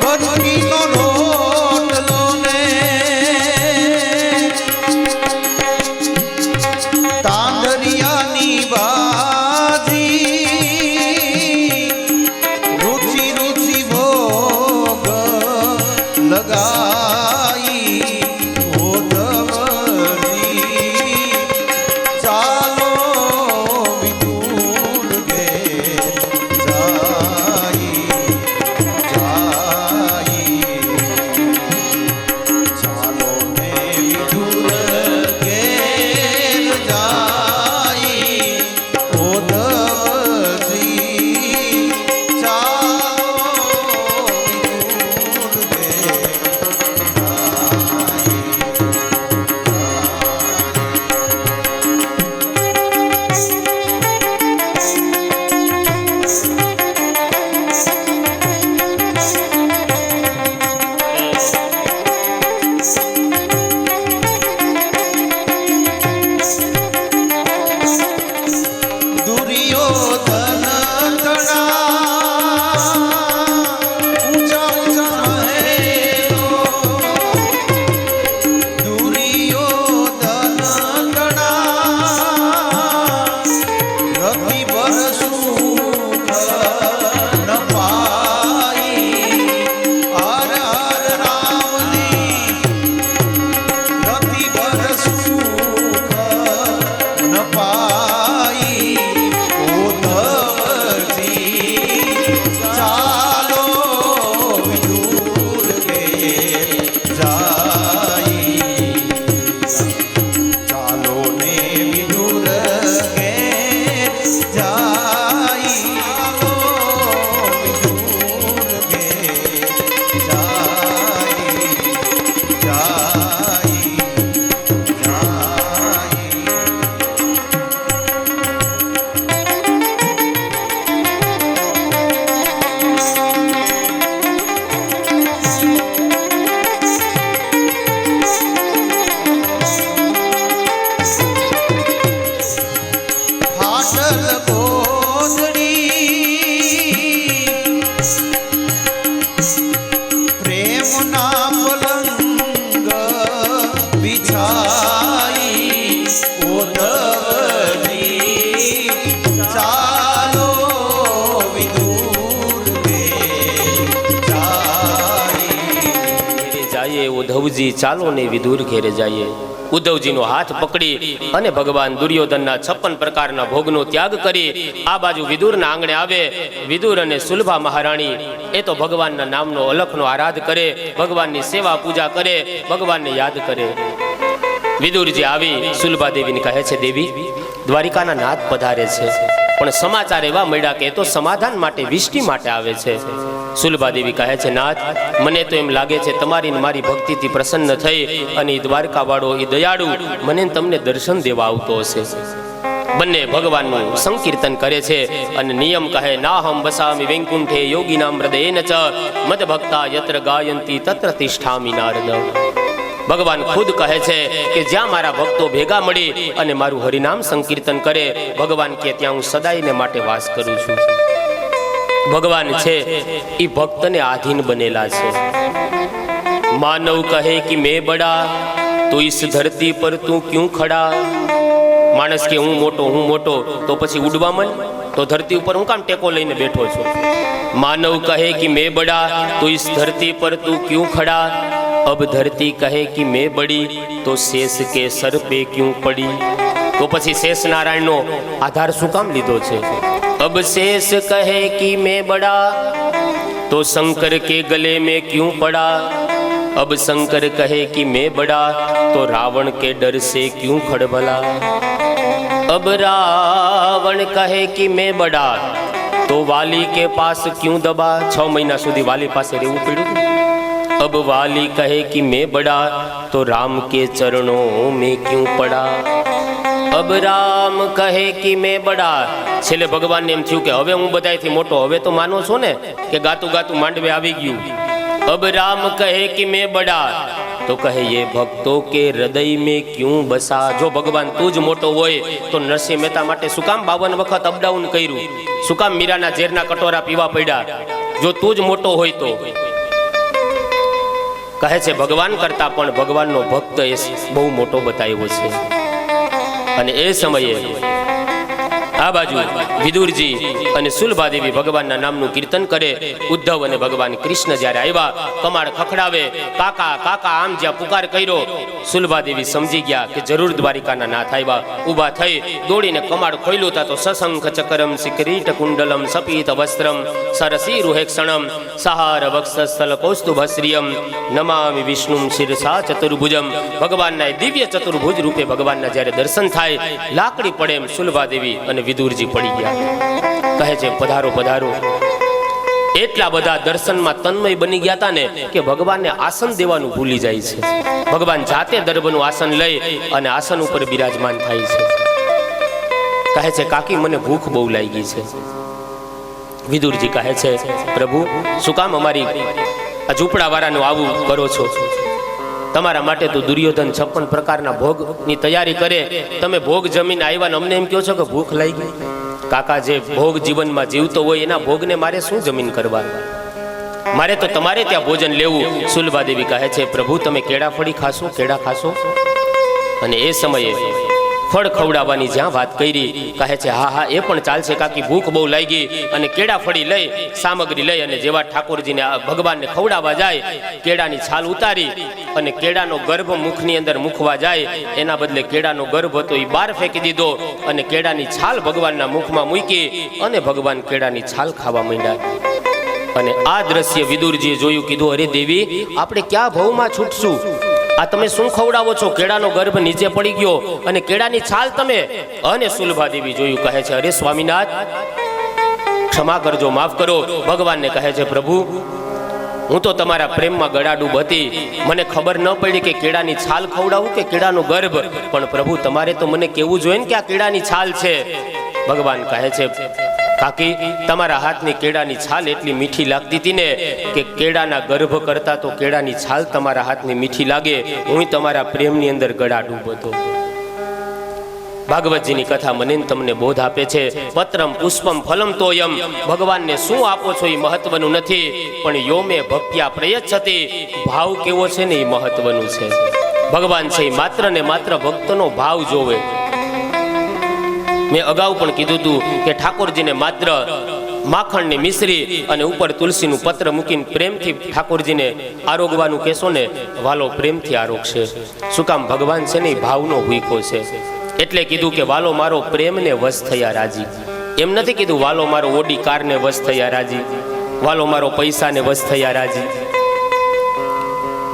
બંટીનો રોટલો ને તાંદરિયાની ભાજી, રુચિ રુચિ ભોગ લગાઈ ઓઢવની. ચાલો વિદુર ઘેર જાય ઉદ્ધવજી ચાલો ને વિદુર ઘેરે જઈએ. ઉદ્ધવજીનો હાથ પકડી અને ભગવાન દુર્યોધનના 56 પ્રકારના ભોગનો ત્યાગ કરી આ બાજુ વિદુરના આંગણે આવે. વિદુર અને સુલભા મહારાણી એ તો ભગવાનના નામનો અલખનો આરાધ કરે, ભગવાનની સેવા પૂજા કરે, ભગવાનને યાદ કરે. વિદુરજી આવી સુલભા દેવીને કહે છે, દેવી દ્વારિકાના નાથ પધારે છે, પણ સમાચાર એવા મળ્યા કે એ તો સમાધાન માટે વિષ્ટિ માટે આવે છે. સુલભા દેવી કહે છે, નાથ મને તો એમ લાગે છે તમારી મારી ભક્તિથી પ્રસન્ન થઈ અને દ્વારકા વાળો એ દયાળુ મને તમને દર્શન દેવા આવતો હશે. બંને ભગવાનનું સંકીર્તન કરે છે અને નિયમ કહે, નાહમ વસામિ વૈકુંઠે યોગીનામ હૃદયેન ચ મદ ભક્તા યત્ર ગાયંતી તત્ર તિષ્ઠામિ નારદ. ભગવાન ખુદ કહે છે કે જ્યાં મારા ભક્તો ભેગા મળી અને મારું હરિનામ સંકીર્તન કરે, ભગવાન કે ત્યાં હું સદાયને માટે વાસ કરું છું. ભગવાન છે એ ભક્તને આધીન બનેલા છે. માનવ કહે કે મેં બડા તો ઇસ ધરતી પર તું ક્યું ખડા. માણસ કે હું મોટો તો પછી ઉડવા મન, તો ધરતી ઉપર હું કામ ટેકો લઈને બેઠો છું. માનવ કહે કે મેં બડા તો ઇસ ધરતી પર તું ક્યું ખડા. अब धरती कहे कि मैं बड़ी तो शेष के सर पे क्यों पड़ी. तो પછી शेष नारायण નો આધાર શું કામ લીધો છે. अब शेष कहे कि मैं बड़ा तो शंकर के गले में क्यों पड़ा. अब शंकर कहे कि मैं बड़ा तो रावण के डर से क्यों खड़बला. अब रावण कहे कि मैं बड़ा तो वाली के पास क्यों दबा. 6 મહિના સુધી વાલી પાસે રહેવું પડ્યું. अब वाली कहे कि मैं बड़ा तो राम के चरणों में क्यों पड़ा. अब राम कहे कि मैं बड़ा. છેલ્લે ભગવાનને એમ થયું કે હવે હું બધાયથી મોટો, હવે તો માનો છો ને કે ગાતું ગાતું માંડવે આવી ગયું. अब राम कहे कि मैं बड़ा तो कहे ये भक्तों के हृदय में क्यों बसा. જો ભગવાન તું જ મોટો હોય તો નરસિંહ મહેતા માટે શું કામ 52 વખત અપડાઉન કર્યું, શું કામ મીરાના ઝેરના કટોરા પીવા પડ્યા. જો તું જ મોટો હોય તો કહે છે ભગવાન કરતા પણ ભગવાનનો ભક્ત એ બહુ મોટો બતાવ્યો છે. અને એ સમયે આ બાજુ વિદુરજી અને સુલભાદેવી ભગવાનના નામનું કીર્તન કરે. ઉદ્ધવ અને ભગવાન કૃષ્ણ જ્યારે આવ્યા, કમાડ ખખડાવે, કાકા કાકા આમ જ્યાં પુકાર કર્યો, સુલભાદેવી સમજી ગયા કે જરૂર દ્વારિકાના નાથ આવ્યા. ઊભા થઈ દોડીને કમાડ ખોલ્યું તા તો સશંખ ચકરમ સિકરીટ કુંડલમ સપીત વસ્ત્રમ સરસી રૂહેક્ષણમ સહાર વક્ષસ્થલ કૌસ્તુભશ્રિયમ નમામિ વિષ્ણુમ શિરસા ચતુર્ભુજમ. ભગવાનના દિવ્ય ચતુર્ભુજ રૂપે ભગવાનના જ્યારે દર્શન થાય, લાકડી પડે એમ સુલભાદેવી અને વિદુરજી પડી ગયા. કહે છે પધારો પધારો. એટલા બધા દર્શનમાં તન્મય બની ગયા હતા ને કે ભગવાનને આસન દેવાનું ભૂલી જાય છે. ભગવાન જાતે દર્ભનું આસન લઈ અને આસન ઉપર બિરાજમાન થાય છે. કહે છે કાકી મને ભૂખ બહુ લાગી છે. વિદુરજી કહે છે પ્રભુ શું કામ અમારી આ ઝૂંપડાવાળાનું આવું કરો છો. તમારા માટે તો દુર્યોધન 56 પ્રકારના ભોગની તૈયારી કરે, તમે ભોગ જમીને આવ્યા ને અમને એમ કહો છો કે ભૂખ લાગી. કાકા જે ભોગ જીવનમાં જીવતો હોય એના ભોગને મારે શું જમીન કરવા, મારે તો તમારે ત્યાં ભોજન લેવું. સુલભાદેવી કહે છે પ્રભુ તમે કેળા ફળી ખાશો, કેળા ખાશો. અને એ સમયે ફળ ખવડાવવાની જ્યાં વાત કરી, કહે છે હા હા એ પણ ચાલશે કાકી, ભૂખ બહુ લાગી. અને કેળા ફળી લઈ સામગ્રી લઈ અને જેવા ઠાકોરજીને ભગવાનને ખવડાવવા જાય, કેળાની છાલ ઉતારી અને કેળાનો ગર્ભ મુખની અંદર મૂકવા જાય, એના બદલે કેળાનો ગર્ભ હતો એ બહાર ફેંકી દીધો અને કેળાની છાલ ભગવાનના મુખમાં મૂકી અને ભગવાન કેળાની છાલ ખાવા માંડ્યા. અને આ દ્રશ્ય વિદુરજીએ જોયું, કીધું અરે દેવી આપણે ક્યાં ભવમાં છૂટશું, આ તમે શું ખવડાવો છો. કેળાનો ગર્ભ નીચે પડી ગયો અને કેળાની છાલ તમે. અને સુલભાદેવી જોયું, કહે છે અરે સ્વામીનાથ ક્ષમા કરજો, માફ કરો. ભગવાનને કહે છે પ્રભુ હું તો તમારા પ્રેમમાં ગળાડૂબ હતી, મને ખબર ન પડી કે કેળાની છાલ ખવડાવું કે કેળાનો ગર્ભ, પણ પ્રભુ તમારે તો મને કહેવું જોઈએ ને કે આ કેળાની છાલ છે. ભગવાન કહે છે કાકી તમારા હાથની કેળાની છાલ એટલી મીઠી લાગતી હતી ને કે કેળાના ગર્ભ કરતા તો કેળાની છાલ તમારા હાથની મીઠી લાગે. હું તમારા પ્રેમની અંદર ગળાડૂબ હતો. ભાગવતજીની કથા મને તમને બોધ આપે છે પત્રમ પુષ્પમ ફલમ તોયમ. ભગવાનને શું આપો છો એ મહત્વનું નથી, પણ યોમે ભક્ત્યા પ્રયચ્છતિ, ભાવ કેવો છે ને એ મહત્વનું છે. ભગવાન છે એ માત્ર ને માત્ર ભક્તનો ભાવ જોવે. મેં અગાઉ પણ કીધું હતું કે ઠાકોરજીને માત્ર માખણની મિશ્રી અને ઉપર તુલસીનું પત્ર મૂકીને પ્રેમથી ઠાકોરજીને આરોગવાનું કહેશો ને, વાલો પ્રેમથી આરોગશે. શું કામ? ભગવાન છે ને એ ભાવનો ભૂખો છે. એટલે કીધું કે વાલો મારો પ્રેમને વશ થયા રાજી. એમ નથી કીધું વાલો મારો ઓડી કારને વશ થયા રાજી, વાલો મારો પૈસાને વશ થયા રાજી.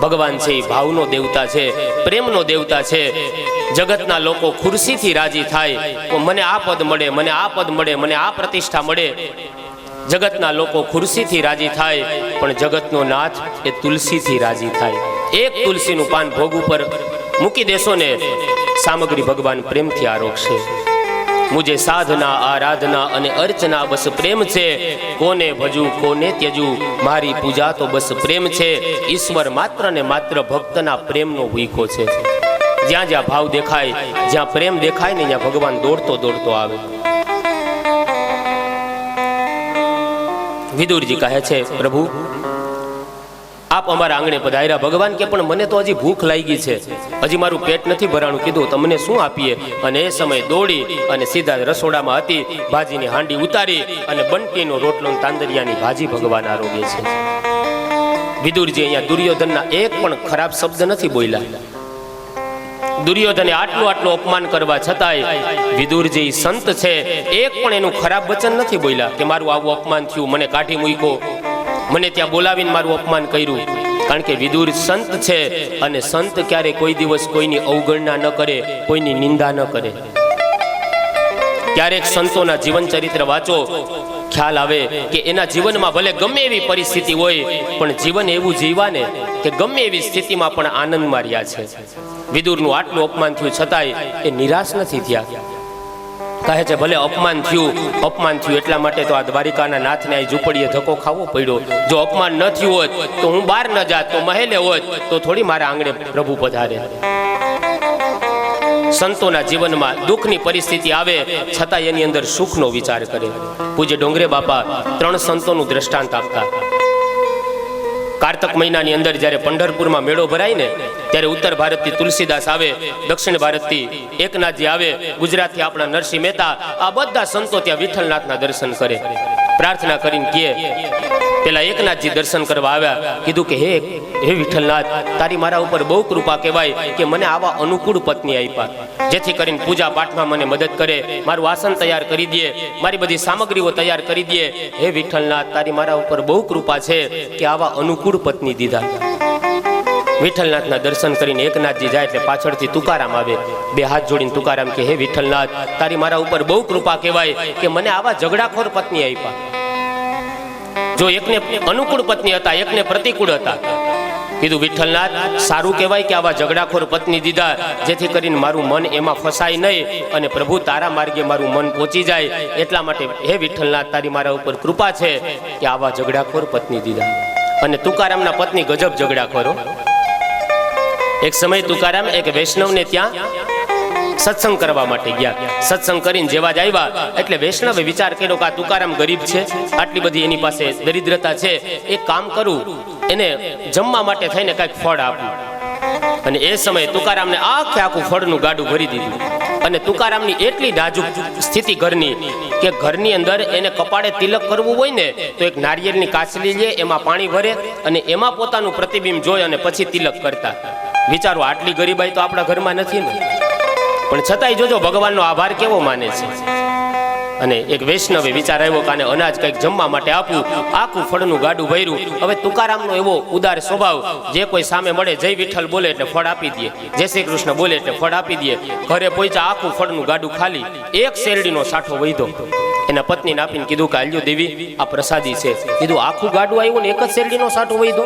ભગવાન છે એ ભાવનો દેવતા છે, પ્રેમનો દેવતા છે. જગતના લોકો ખુરશીથી રાજી થાય તો મને આ પદ મળે, મને આ પદ મળે, મને આ પ્રતિષ્ઠા મળે. જગતના લોકો ખુરશીથી રાજી થાય, પણ જગતનો નાથ એ તુલસીથી રાજી થાય. એક તુલસીનું પાન ભોગ ઉપર મૂકી દેશો ને, સામગ્રી ભગવાન પ્રેમથી આરોગશે. મુજે સાધના આરાધના અને અર્ચના બસ પ્રેમ છે, કોને ભજુ કોને ત્યજુ મારી પૂજા તો બસ પ્રેમ છે. ઈશ્વર માત્ર ને માત્ર ભક્તના પ્રેમનો ભૂખો છે. જ્યાં જ્યાં ભાવ દેખાય, જ્યાં પ્રેમ દેખાય ને, ત્યાં ભગવાન દોડતો દોડતો આવે. વિદુરજી કહે છે, પ્રભુ આપ અમારા આંગણે પધાર્યા. ભગવાન કે પણ મને તો હજી ભૂખ લાગી છે, હજી મારું પેટ નથી ભરાણું. કીધું તમને શું આપીએ? અને એ સમય દોડી અને સીધા રસોડામાં હતી, ભાજીની હાંડી ઉતારી અને બંટીનો રોટલો તાંદરિયાની ભાજી ભગવાન આરોગે છે. વિદુરજી અહીંયા દુર્યોધનના એક પણ ખરાબ શબ્દ નથી બોલ્યા. દુર્યોધને આટલું અપમાન કરવા છતાંય વિદુરજી સંત છે, એક પણ એનું ખરાબ વચન નથી બોલ્યા કે મારું આવું અપમાન થયું, મને કાઢી મૂક્યો, મને ત્યાં બોલાવીને મારું અપમાન કર્યું. કારણ કે વિદુર સંત છે, અને સંત ક્યારે કોઈ દિવસ કોઈની અવગણના ન કરે, કોઈની નિંદા ન કરે. ક્યારેક સંતોના જીવન ચરિત્ર વાંચો, ખ્યાલ આવે કે એના જીવનમાં ભલે ગમે એવી પરિસ્થિતિ હોય, પણ જીવન એવું જીવવા ને કે ગમે એવી સ્થિતિમાં પણ આનંદમાં રહ્યા છે. વિદુરનું આટલું અપમાન થયું છતાંય એ નિરાશ નથી થયા. કહે છે ભલે અપમાન થયું એટલા માટે તો આ દ્વારિકાના નાથને આ ઝૂંપડીએ ધક્કો ખાવો પડ્યો. જો અપમાન ન થયું હોત તો હું બહાર ન જાત, તો મહેલે હોત, તો થોડી મારા આંગણે પ્રભુ પધારે. સંતોના જીવનમાં દુઃખની પરિસ્થિતિ આવે છતાં એની અંદર સુખનો વિચાર કરે. પૂજ્ય ડોંગરે બાપા 3 સંતોનું દ્રષ્ટાંત આપતા. કારતક મહિનાની અંદર જ્યારે પંઢરપુરમાં મેળો ભરાય ને, ત્યારે ઉત્તર ભારતથી તુલસીદાસ આવે, દક્ષિણ ભારતથી એકનાથજી આવે, ગુજરાતથી આપણા નરસિંહ મહેતા, આ બધા સંતો ત્યાં વિઠ્ઠલનાથના દર્શન કરે. પ્રાર્થના કરીને કહે, પેલા એકનાથજી દર્શન કરવા આવ્યા, કીધું કે હે વિઠ્ઠલનાથ, તારી મારા ઉપર બહુ કૃપા કહેવાય કે મને આવા અનુકૂળ પત્ની આપ્યા, જેથી કરીને પૂજા પાઠમાં મને મદદ કરે, મારું આસન તૈયાર કરી દે, મારી બધી સામગ્રીઓ તૈયાર કરી દે. હે વિઠ્ઠલનાથ, તારી મારા ઉપર બહુ કૃપા છે કે આવા અનુકૂળ પત્ની દીધા. વિઠ્ઠલનાથના દર્શન કરીને એકનાથજી જાય એટલે પાછળથી તુકારામ આવે, 2 હાથ જોડીને તુકારામ કે હે વિઠ્ઠલનાથ, તારી મારા ઉપર બહુ કૃપા કહેવાય કે મને આવા ઝઘડાખોર પત્ની આપ્યા. જો એકને અનુકૂળ પત્ની હતા, એકને પ્રતિકૂળ હતા. કીધું વિઠ્ઠલનાથ, સારું કહેવાય કે આવા ઝઘડાખોર પત્ની દીધા, જેથી કરીને મારું મન એમાં ફસાય નહીં અને પ્રભુ તારા માર્ગે મારું મન પહોંચી જાય. એટલા માટે હે વિઠ્ઠલનાથ, તારી મારા ઉપર કૃપા છે કે આવા ઝઘડાખોર પત્ની દીધા. અને તુકારામના પત્ની ગજબ ઝઘડાખોરો. એક સમય તુકારામ એક વૈષ્ણવને ત્યાં સત્સંગ કરવા માટે ગયા. સત્સંગ કરીને જેવા જ આવ્યા એટલે વૈષ્ણવે વિચાર કર્યો કે આ તુકારામ ગરીબ છે, આટલી બધી એની પાસે દરિદ્રતા છે, એક કામ કરું, એને જમવા માટે થઈને કાંઈક ફળ આપું. અને એ સમયે તુકારામને આખું ફળનું ગાડું ભરી દીધું. અને તુકારામની એટલી નાજુક સ્થિતિ ઘરની કે ઘરની અંદર એને કપાળે તિલક કરવું હોય ને તો એક નારિયેળની કાચલી લે, એમાં પાણી ભરે અને એમાં પોતાનું પ્રતિબિંબ જોઈ અને પછી તિલક કરતા. વિચારો, આટલી ગરીબાઈ તો આપણા ઘરમાં નથી ને, પણ છતાંય જોજો ભગવાનનો આભાર કેવો માને છે. અને એક વૈષ્ણવે વિચાર આવ્યો કે આને અનાજ કંઈક જમવા માટે આપું, આખું ફળનું ગાડું ભર્યું. હવે તુકારામનો એવો ઉદાર સ્વભાવ, જે કોઈ સામે મળે જય વિઠ્ઠલ બોલે એટલે ફળ આપી દે, જય શ્રી કૃષ્ણ બોલે એટલે ફળ આપી દે. ઘરે પહોંચ્યા, આખું ફળનું ગાડું ખાલી, એક શેરડીનો સાઠો વૈધો. એના પત્નીને આપીને કીધું કે આલ્યો દેવી, આ પ્રસાદી છે. કીધું આખું ગાડું આવ્યું ને એક જ શેરડીનો સાઠો વૈધો?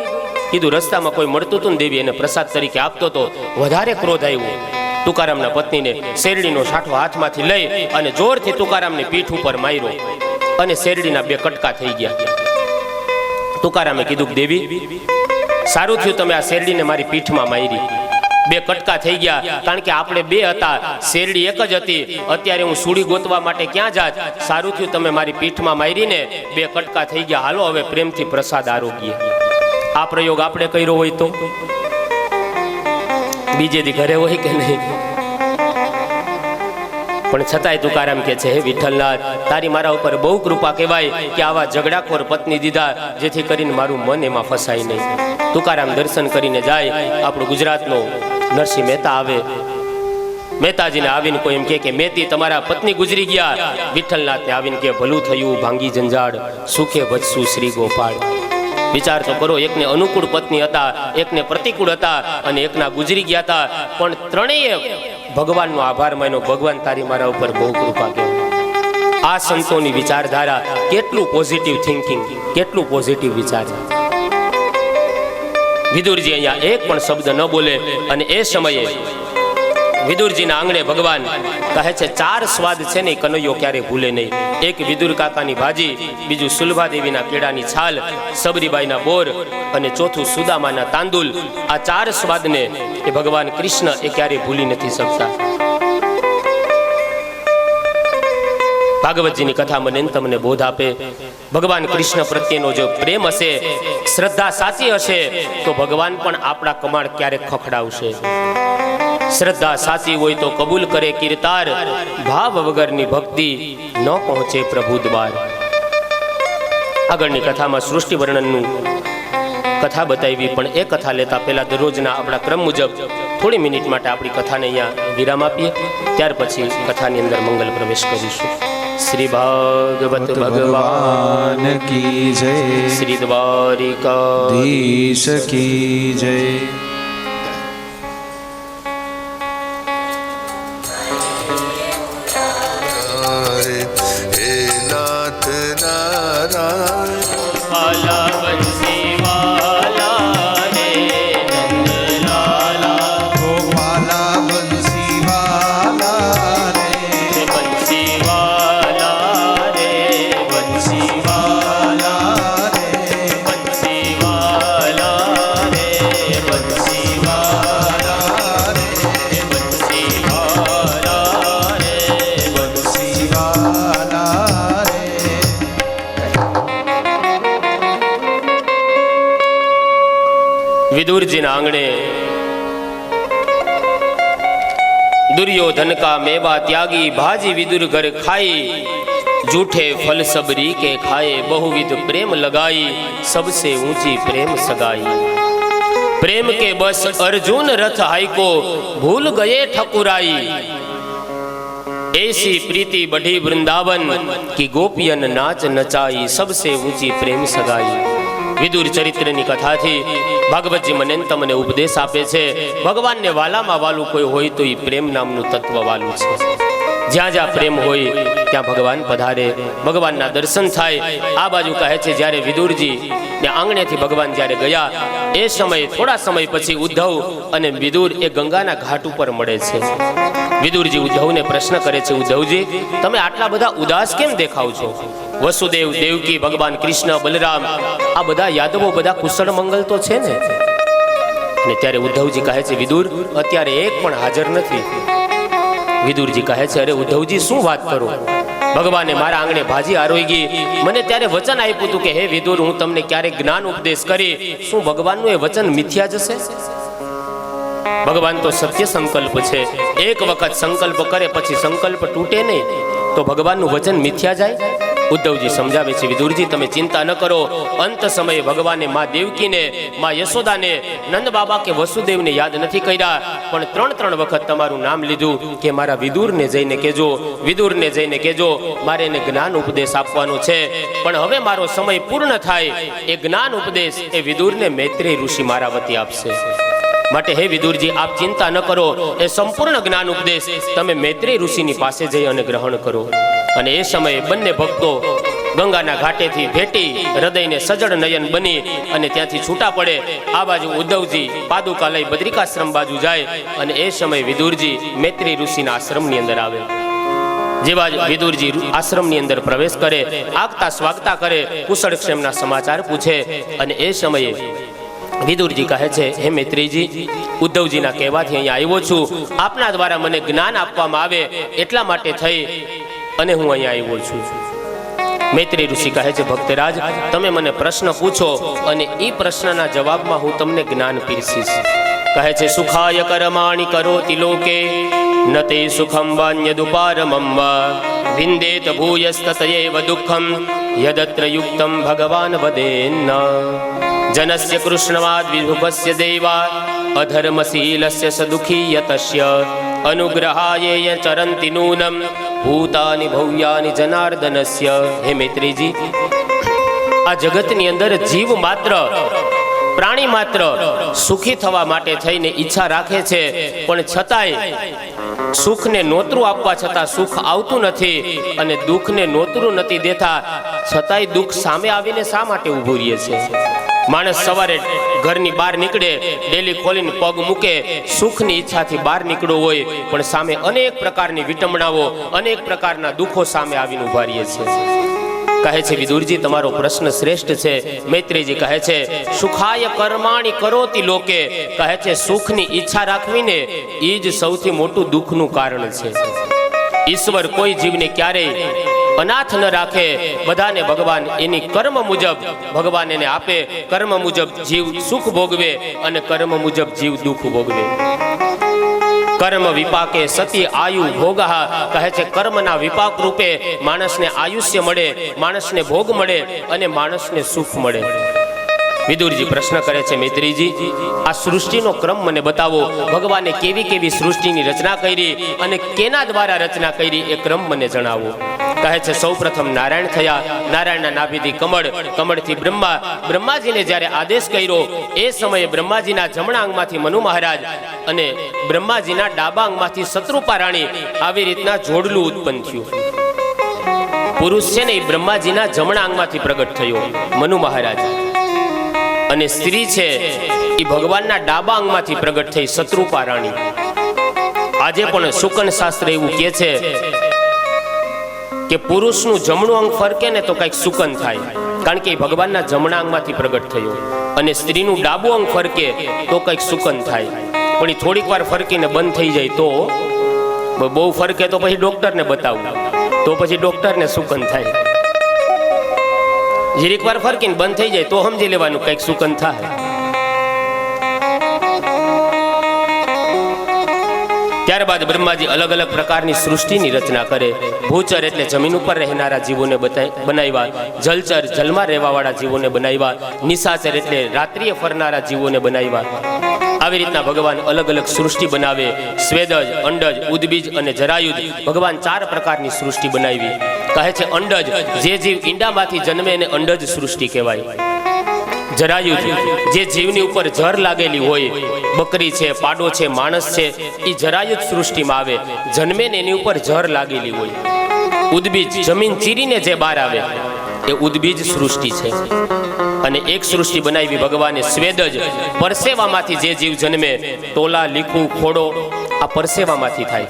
કીધું રસ્તામાં કોઈ મળતું હતું ને દેવી એને પ્રસાદ તરીકે આપતો તો. વધારે ક્રોધ આવ્યો. તુકારામના પત્નીને શેરડીનો સાઠો હાથમાંથી લઈ અને જોરથી તુકારામની પીઠ ઉપર માર્યો અને શેરડીના 2 કટકા થઈ ગયા. તુકારામે કીધું કે દેવી, સારું થયું તમે આ શેરડીને મારી પીઠમાં મારી. 2 કટકા થઈ ગયા, કારણ કે આપણે 2 હતા, શેરડી એક જ હતી. અત્યારે હું સૂડી ગોતવા માટે ક્યાં જાત? સારું થયું તમે મારી પીઠમાં મારીને 2 કટકા થઈ ગયા. હાલો હવે પ્રેમથી પ્રસાદ આરોગીએ. આ પ્રયોગ આપણે કર્યો હોય તો બીજે દી ઘરે હોય કે નહીં? પણ છતાંય તુકારામ કહે છે, હે વિઠ્ઠલનાથ, તારી મારા ઉપર બહુ કૃપા કહેવાય કે આવા ઝઘડાખોર પત્ની દીધા, જેથી કરીને મારું મન એમાં ફસાય નહીં. તુકારામ દર્શન કરીને જાય. આપણું ગુજરાતનો નરસિંહ મહેતા આવે. મહેતાજીને આવીને કોઈ એમ કે મેતી તમારા પત્ની ગુજરી ગયા. વિઠ્ઠલનાથને આવીને કે ભલું થયું ભાંગી જંજાળ, સુખે ભજશું શ્રી ગોપાળ. વિચાર તો કરો, એકને અનુકૂળ પત્ની હતા, એકને પ્રતિકૂળ હતા, અને એકના ગુજરી ગયા હતા, પણ ત્રણેય ભગવાનનો આભાર માન્યો. ભગવાન તારી મારા ઉપર બહુ કૃપા કે. આ સંતોની વિચારધારા, કેટલું પોઝિટિવ થિંકિંગ, કેટલું પોઝિટિવ વિચાર. વિદુરજી અહીંયા એક પણ શબ્દ ન બોલે. અને એ સમયે વિદુરજીના આંગણે ભગવાન કહે છે, 4 સ્વાદ છે ને કનૈયો ક્યારે ભૂલે નહીં. એક વિદુર કાકાની ભાજી, બીજું સુલભા દેવીના કેળાની છાલ, સબરીબાઈના બોર, અને ચોથું સુદામાના તાંદુલ. આ 4 સ્વાદને એ ભગવાન કૃષ્ણ એ ક્યારે ભૂલી નથી શકતા. ભાગવતજીની કથા મને તમને બોધ આપે. ભગવાન કૃષ્ણ પ્રત્યેનો જો પ્રેમ હશે, શ્રદ્ધા સાચી હશે, તો ભગવાન પણ આપણા કમાડ ક્યારેક ખખડાવશે. શ્રદ્ધા સાચી હોય તો કબૂલ કરે કીર્તાર, ભાવ વગરની ભક્તિ ન પહોંચે પ્રભુ દ્વાર. આગળની કથામાં સૃષ્ટિ વર્ણનનું કથા બતાવી, પણ એ કથા લેતા પહેલા દરરોજના આપણા ક્રમ મુજબ થોડી મિનિટ માટે આપણી કથાને અહીંયા વિરામ આપીએ. ત્યાર પછી કથાની અંદર મંગલ પ્રવેશ કરીશું. શ્રી ભાગવત ભગવાન કી જય, શ્રી દ્વારિકાધીશ કી જય. હે નાથ નારાયણ ગોપાલા બંસીવાલા રે, विदुरजीના आंगणे दुर्योधन का मेवा त्यागी, भाजी विदुर घर खाई, जूठे फल सबरी के खाए, बहुविध प्रेम लगाई, सबसे ऊंची प्रेम सगाई. प्रेम के बस अर्जुन रथ हाई को, भूल गए ठकुराई, ऐसी प्रीति बढ़ी वृंदावन की गोपियन नाच नचाई, सबसे ऊंची प्रेम सगाई. विदुर चरित्रनी कथाथी भागवतजी મને તમને ઉપદેશ આપે છે, ભગવાનને વાલામાં વાલું કોઈ હોય તો એ પ્રેમ નામનું તત્વ વાલું છે. જ્યાં જ્યાં પ્રેમ હોય ત્યાં ભગવાન પધારે, ભગવાનના દર્શન થાય. આ બાજુ કહે છે, જ્યારે વિદુરજી ને આંગણેથી ભગવાન જ્યારે ગયા, એ સમયે થોડા સમય પછી ઉદ્ધવ અને વિદુર એ ગંગાના ઘાટ ઉપર મળે છે. વિદુરજી ઉદ્ધવને પ્રશ્ન કરે છે, ઉદ્ધવજી તમે આટલા બધા ઉદાસ કેમ દેખાવ છો? વસુદેવ, દેવકી, ભગવાન કૃષ્ણ, બલરામ, આ બધા યાદવો બધા કુશળ મંગલ તો છે ને? અને ત્યારે ઉદ્ધવજી કહે છે, વિદુર અત્યારે એક પણ હાજર નથી. વિદુરજી કહે છે, અરે ઉદ્ધવજી શું વાત કરો? ભગવાને મારા આંગણે ભાજી આરોઈ ગઈ, મને ત્યારે વચન આપ્યું હતું કે હે વિદુર, હું તમને ક્યારેક જ્ઞાન ઉપદેશ કરી. શું ભગવાનનું એ વચન મિથ્યા જશે? ભગવાન તો સત્ય સંકલ્પ છે. એક વખત સંકલ્પ કરે પછી સંકલ્પ તૂટે નહીં, તો ભગવાનનું વચન મિથ્યા જાય? ઉદ્ધવજી સમજાવે છે, વિદુરજી તમે ચિંતા ન કરો. અંત સમયે ભગવાને મા દેવકીને, મા યશોદાને, નંદ બાબા કે વસુદેવને યાદ નથી કર્યા, પણ 3 વખત તમારું નામ લીધું કે મારા વિદુરને જઈને કહેજો, વિદુરને જઈને કહેજો, મારે એને જ્ઞાન ઉપદેશ આપવાનો છે. પણ હવે મારો સમય પૂર્ણ થાય, એ જ્ઞાન ઉપદેશ એ વિદુરને મૈત્રેય ઋષિ મારા વતી આપશે. માટે હે વિદુરજી આપ ચિંતા ન કરો, એ સંપૂર્ણ જ્ઞાન ઉપદેશ તમે મૈત્રેય ઋષિની પાસે જઈ અને ગ્રહણ કરો. અને એ સમયે બંને ભક્તો ગંગાના ઘાટેથી ભેટી હૃદયને સજળ નયન બની અને ત્યાંથી છૂટા પડે. આ બાજુ ઉદ્ધવજી પાદુકા લઈ બદ્રિકાશ્રમ બાજુ જાય, અને એ સમયે વિદુરજી મૈત્રેય ઋષિના આશ્રમની અંદર આવે. જેવા જ વિદુરજી આશ્રમની અંદર પ્રવેશ કરે, આગતા સ્વાગતા કરે, કુશળક્ષેમના સમાચાર પૂછે. અને એ સમયે વિદુરજી કહે છે, હે મૈત્રેયજી, ઉદ્ધવજીના કહેવાથી અહીંયા આવ્યો છું. આપના દ્વારા મને જ્ઞાન આપવામાં આવે એટલા માટે થઈ અને હું અહીંયા આવ્યો છું. મૈત્રેય ઋષિ કહે છે, ભક્તરાજ તમે મને પ્રશ્ન પૂછો અને એ પ્રશ્નના જવાબમાં હું તમને જ્ઞાન પીરસીશ. કહે છે, સુખાય કર્માણિ કરોતિ લોકે ન તે સુખમ વાન્યદુપારમમ વા વિંદેત ભૂયસ્તતયેવ દુઃખમ યદત્ર યુક્તમ ભગવાન વદેન્ન જનસ્ય કૃષ્ણવાદ વિભુપસ્ય દેવા અધર્મશીલસ્ય સદુખી યતસ્ય અનુગ્રહાય ચરંતિ નૂનમ ભૂતાની ભવ્યાની જનાર્દનસ્ય. હે મૈત્રીજી, આ જગતની અંદર જીવ માત્ર, પ્રાણી માત્ર સુખી થવા માટે થઈને ઈચ્છા રાખે છે, પણ છતાંય સુખને નોતરું આપવા છતાં સુખ આવતું નથી અને દુઃખને નોતરું નથી દેતા છતાંય દુઃખ સામે આવીને શા માટે ઊભું રહે છે? માણસ સવારે ઘરની બહાર નીકળે, ડેલી ખોલીને પગ મૂકે, સુખની ઈચ્છાથી બહાર નીકળ્યો હોય, પણ સામે અનેક પ્રકારની વિટંબણાઓ, અનેક પ્રકારના દુઃખો સામે આવીને ઊભા રહે છે. કહે છે વિદુરજી, તમારો પ્રશ્ન શ્રેષ્ઠ છે. મૈત્રીજી કહે છે, સુખાય કર્માણી કરોતિ લોકે. કહે છે સુખની ઈચ્છા રાખવીને એ જ સૌથી મોટું દુઃખનું કારણ છે. ઈશ્વર કોઈ જીવને ક્યારેય અનાથ ન રાખે. બધાને ભગવાન એની કર્મ મુજબ ભગવાન એને આપે. કર્મ મુજબ જીવ સુખ ભોગવે અને કર્મ મુજબ જીવ દુઃખ ભોગવે. કર્મ વિપાકે સતી આયુ ભોગા. કહે છે કર્મના વિપાક રૂપે માણસને આયુષ્ય મળે, માણસને ભોગ મળે અને માણસને સુખ મળે. વિદુરજી પ્રશ્ન કરે છે, મૈત્રીજી, આ સૃષ્ટિનો ક્રમ મને બતાવો. ભગવાને કેવી કેવી સૃષ્ટિની રચના કરી અને કેના દ્વારા રચના કરી એ ક્રમ મને જણાવો. કહે છે સૌ પ્રથમ નારાયણ થયા. નારાયણના નાભીથી કમળ, કમળથી બ્રહ્મા. બ્રહ્માજીને જ્યારે આદેશ કર્યો એ સમયે બ્રહ્માજીના જમણા અંગમાંથી મનુ મહારાજ અને બ્રહ્માજીના ડાબા અંગમાંથી શત્રુપા રાણી, આવી રીતના જોડલું ઉત્પન્ન થયું. પુરુષ છે ને એ બ્રહ્માજીના જમણા અંગમાંથી પ્રગટ થયો મનુ મહારાજ, અને સ્ત્રી છે એ ભગવાનના ડાબા અંગમાંથી પ્રગટ થઈ શત્રુપા રાણી. આજે પણ શુકન શાસ્ત્ર એવું કહે છે કે પુરુષનું જમણું અંગ ફરકે ને તો કંઈક શુકન થાય, કારણ કે એ ભગવાનના જમણા અંગમાંથી પ્રગટ થયો, અને સ્ત્રીનું ડાબું અંગ ફરકે તો કંઈક શુકન થાય. પણ એ થોડીક વાર ફરકીને બંધ થઈ જાય તો, બહુ ફરકે તો પછી ડોક્ટરને બતાવવું, તો પછી ડોક્ટરને શુકન થાય. જીરીક વાર ફરકીને બંધ થઈ જાય તો સમજી લેવાનું કંઈક શુકન થાય. ત્યારબાદ બ્રહ્માજી અલગ અલગ પ્રકારની સૃષ્ટિની રચના કરે. ભૂચર એટલે જમીન ઉપર રહેનારા જીવોને બનાવ્યા, જલચર જલમાં રહેવાવાળા જીવોને બનાવ્યા, નિશાચર એટલે રાત્રિએ ફરનારા જીવોને બનાવ્યા. આવી રીતના ભગવાન અલગ અલગ સૃષ્ટિ બનાવે. સ્વેદજ, અંડજ, ઉદબીજ અને જરાયુધ, ભગવાન 4 પ્રકારની સૃષ્ટિ બનાવી. કહે છે અંડજ, જે જીવ ઈંડામાંથી જન્મે એને અંડજ સૃષ્ટિ કહેવાય. જરાયુધ, જે જીવની ઉપર જર લાગેલી હોય, બકરી છે, પાડો છે, માણસ છે, એ જરાયુધ સૃષ્ટિમાં આવે. જન્મે ને એની ઉપર જર લાગેલી હોય. ઉદબીજ, જમીન ચીરીને જે બહાર આવે એ ઉદબીજ સૃષ્ટિ છે. અને એક સૃષ્ટિ બનાવી ભગવાને સ્વેદજ, પરસેવામાંથી જે જીવ જન્મે, ટોલા, લીખું, ખોડો, આ પરસેવામાંથી થાય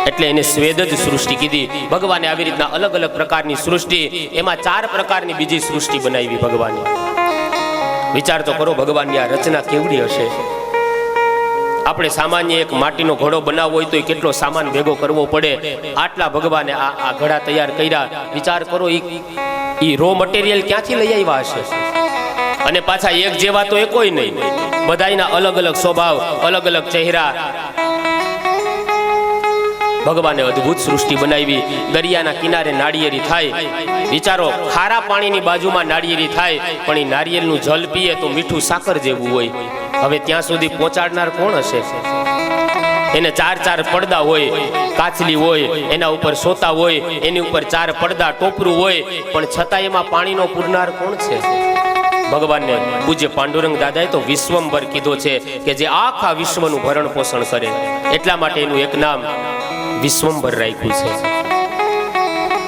એટલે એને સ્વેદજ સૃષ્ટિ કીધી. ભગવાને આવી રીતના અલગ અલગ પ્રકારની સૃષ્ટિ, એમાં 4 પ્રકારની બીજી સૃષ્ટિ બનાવી ભગવાને. વિચાર તો કરો ભગવાનની આ રચના કેવડી હશે. આપણે સામાન્ય એક માટીનો ઘોડો બનાવવો હોય તો કેટલો સામાન ભેગો કરવો પડે. આટલા ભગવાને આ ઘડા તૈયાર કર્યા. વિચાર કરો એ રો મટીરિયલ ક્યાંથી લઈ આવ્યા હશે? અને પાછા એક જેવા તો એ કોઈ નહીં, બધાયના અલગ અલગ સ્વભાવ, અલગ અલગ ચહેરા. ભગવાને અદ્ભુત સૃષ્ટિ બનાવી. દરિયાના કિનારે નાળિયેરી થાય. વિચારો, ખારા પાણીની બાજુમાં નાળિયેરી થાય, પણ એ નાળિયેરનું જલ પીએ તો મીઠું સાકર જેવું હોય. હવે ત્યાં સુધી પહોંચાડનાર કોણ હશે? એને 4 પડદા હોય, કાચલી હોય, એના ઉપર સોતા હોય, એની ઉપર 4 પડદા, ટોપરું હોય, પણ છતાં એમાં પાણીનો પૂરનાર કોણ છે? ભગવાનને પૂજ્ય પાંડુરંગ દાદાએ તો વિશ્વંભર કીધો છે કે જે આખા વિશ્વનું ભરણ પોષણ કરે. એટલા માટે એનું એક નામ વિશ્વંભર રાખ્યું છે.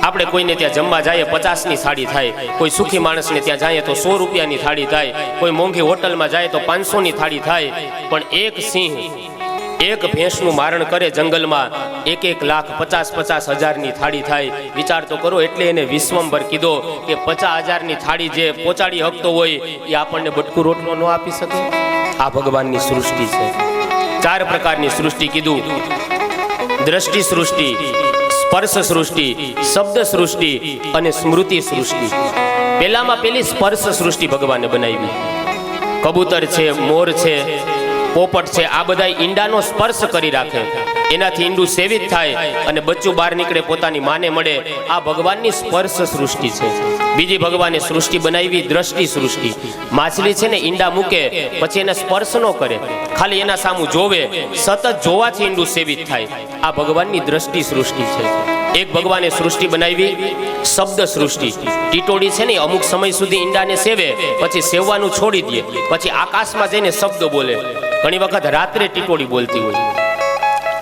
આપણે કોઈને ત્યાં જમવા જઈએ 50ની થાળી થાય, કોઈ સુખી માણસને ત્યાં જઈએ તો 100 રૂપિયાની થાળી થાય, કોઈ મોંઘી હોટલમાં જાય તો 500ની થાળી થાય. પણ એક સિંહ એક ભેંસનું મારણ કરે જંગલમાં, 1,50,000ની થાળી થાય. વિચાર તો કરો. એટલે એને વિશ્વંભર કીધો કે 50,000ની થાળી જે પહોંચાડી શકતો હોય એ આપણને બટકું રોટલો ન આપી શકે. આ ભગવાનની સૃષ્ટિ છે. 4 પ્રકારની સૃષ્ટિ કીધું. દ્રષ્ટિ સૃષ્ટિ, સ્પર્શ સૃષ્ટિ, શબ્દ સૃષ્ટિ અને સ્મૃતિ સૃષ્ટિ. પહેલામાં પહેલી સ્પર્શ સૃષ્ટિ ભગવાને બનાવી. કબૂતર છે, મોર છે, પોપટ છે, આ બધા ઈંડાનો સ્પર્શ કરી રાખે, એનાથી ઈંડું સેવિત થાય અને બચ્ચું બહાર નીકળે, પોતાની માને મળે. આ ભગવાનની સ્પર્શ સૃષ્ટિ છે. બીજી ભગવાને સૃષ્ટિ બનાવી દ્રષ્ટિ સૃષ્ટિ. માછલી છે ને ઈંડા મૂકે પછી એને સ્પર્શ ન કરે, ખાલી એના સામું જોવે, સતત જોવાથી ઈંડું સેવિત થાય. આ ભગવાનની દ્રષ્ટિ સૃષ્ટિ છે. એક ભગવાને સૃષ્ટિ બનાવી શબ્દ સૃષ્ટિ. ટીટોડી છે ને અમુક સમય સુધી ઈંડાને સેવે, પછી સેવવાનું છોડી દે, પછી આકાશમાં જઈને શબ્દ બોલે. ઘણી વખત રાત્રે ટીટોડી બોલતી હોય,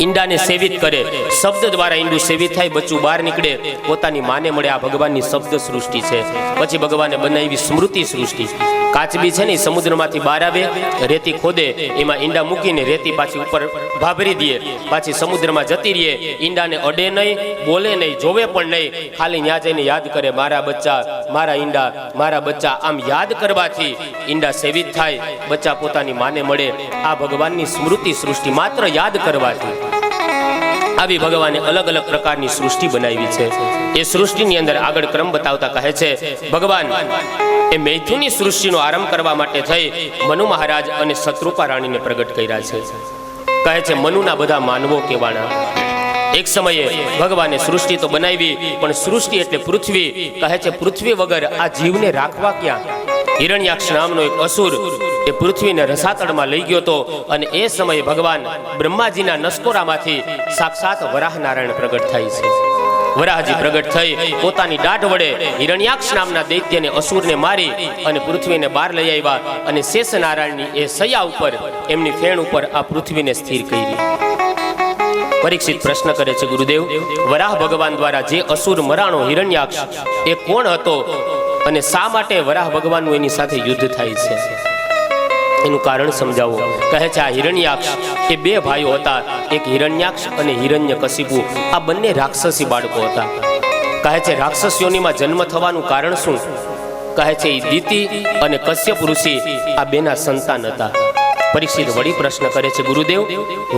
ઈંડાને સેવિત કરે, શબ્દ દ્વારા ઈંડું સેવિત થાય, બચ્ચું બહાર નીકળે, પોતાની માને મળે. આ ભગવાનની શબ્દ સૃષ્ટિ છે. પછી ભગવાને બનાવી સ્મૃતિ સૃષ્ટિ. કાચબી છે ને સમુદ્રમાંથી બહાર આવે, રેતી ખોદે, એમાં ઈંડા મૂકીને રેતી પાછી ઉપર ભાભરી દે, પાછી સમુદ્રમાં જતી રહે. ઈંડાને અડે નહીં, બોલે નહીં, જોવે પણ નહીં, ખાલી ત્યાં જઈને યાદ કરે, મારા બચ્ચા, મારા ઈંડા, મારા બચ્ચા. આમ યાદ કરવાથી ઈંડા સેવિત થાય, બચ્ચા પોતાની માને મળે. આ ભગવાનની સ્મૃતિ સૃષ્ટિ, માત્ર યાદ કરવાથી. આવી ભગવાને અલગ અલગ પ્રકારની સૃષ્ટિ બનાવી છે. એ સૃષ્ટિની અંદર આગળ ક્રમ બતાવતા કહે છે ભગવાન એ મૈથુનની સૃષ્ટિનો આરંભ કરવા માટે થઈ મનુ મહારાજ અને શત્રુપા રાણીને પ્રગટ કર્યા છે. કહે છે મનુના બધા માનવો કેવાના. એક સમયે ભગવાને સૃષ્ટિ તો બનાવી, પણ સૃષ્ટિ એટલે પૃથ્વી. કહે છે પૃથ્વી વગર આ જીવને રાખવા ક્યાં? હિરણ્યાક્ષ નામનો એક અસુર એ પૃથ્વીને રસાતળમાં લઈ ગયો હતો, અને એ સમયે ભગવાન બ્રહ્માજીના નસકોરામાંથી સાક્ષાત વરાહ નારાયણ પ્રગટ થાય છે. વરાહજી પ્રગટ થઈ પોતાની દાઢ વડે હિરણ્યાક્ષ નામના દૈત્યને અસુરને મારી અને પૃથ્વીને બહાર લઈ આવ્યા, અને શેષ નારાયણની એ સૈયા ઉપર, એમની ફેણ ઉપર આ પૃથ્વીને સ્થિર કરી. પરીક્ષિત પ્રશ્ન કરે છે ગુરુદેવ, વરાહ ભગવાન દ્વારા જે અસુર મરાણો હિરણ્યાક્ષ, એ કોણ હતો અને શા માટે વરાહ ભગવાનનું એની સાથે યુદ્ધ થાય છે? એનું કારણ સમજાવો. કહે છે આ હિરણ્યાક્ષ એ બે ભાઈઓ હતા, એક હિરણ્યાક્ષ અને હિરણ્યકશિપુ. આ બંને રાક્ષસી બાળકો હતા. કહે છે રાક્ષસ યોનિમાં જન્મ થવાનું કારણ શું? કહે છે એ દિતિ અને કશ્યપ ઋષિ આ બેના સંતાન હતા. પરીક્ષિત વળી પ્રશ્ન કરે છે ગુરુદેવ,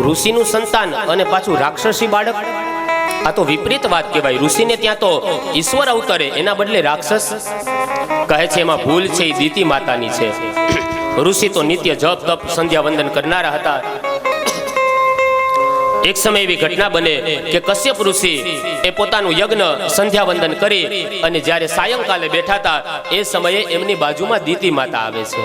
ઋષિનું સંતાન અને પાછું રાક્ષસી બાળક, આ તો વિપરીત વાત કહેવાય. ઋષિને ત્યાં તો ઈશ્વર અવતરે, એના બદલે રાક્ષસ. કહે છે એમાં ભૂલ છે એ દિતિ માતાની છે. ઋષિ તો નિત્ય જપ તપ સંધ્યા વંદન કરનારા હતા. એક સમય એવી ઘટના બને કે કશ્યપ ઋષિ એ પોતાનું યજ્ઞ સંધ્યા વંદન કરી અને જ્યારે સાયંકાલે બેઠા હતા, એ સમયે એમની બાજુમાં દિતિ માતા આવે છે.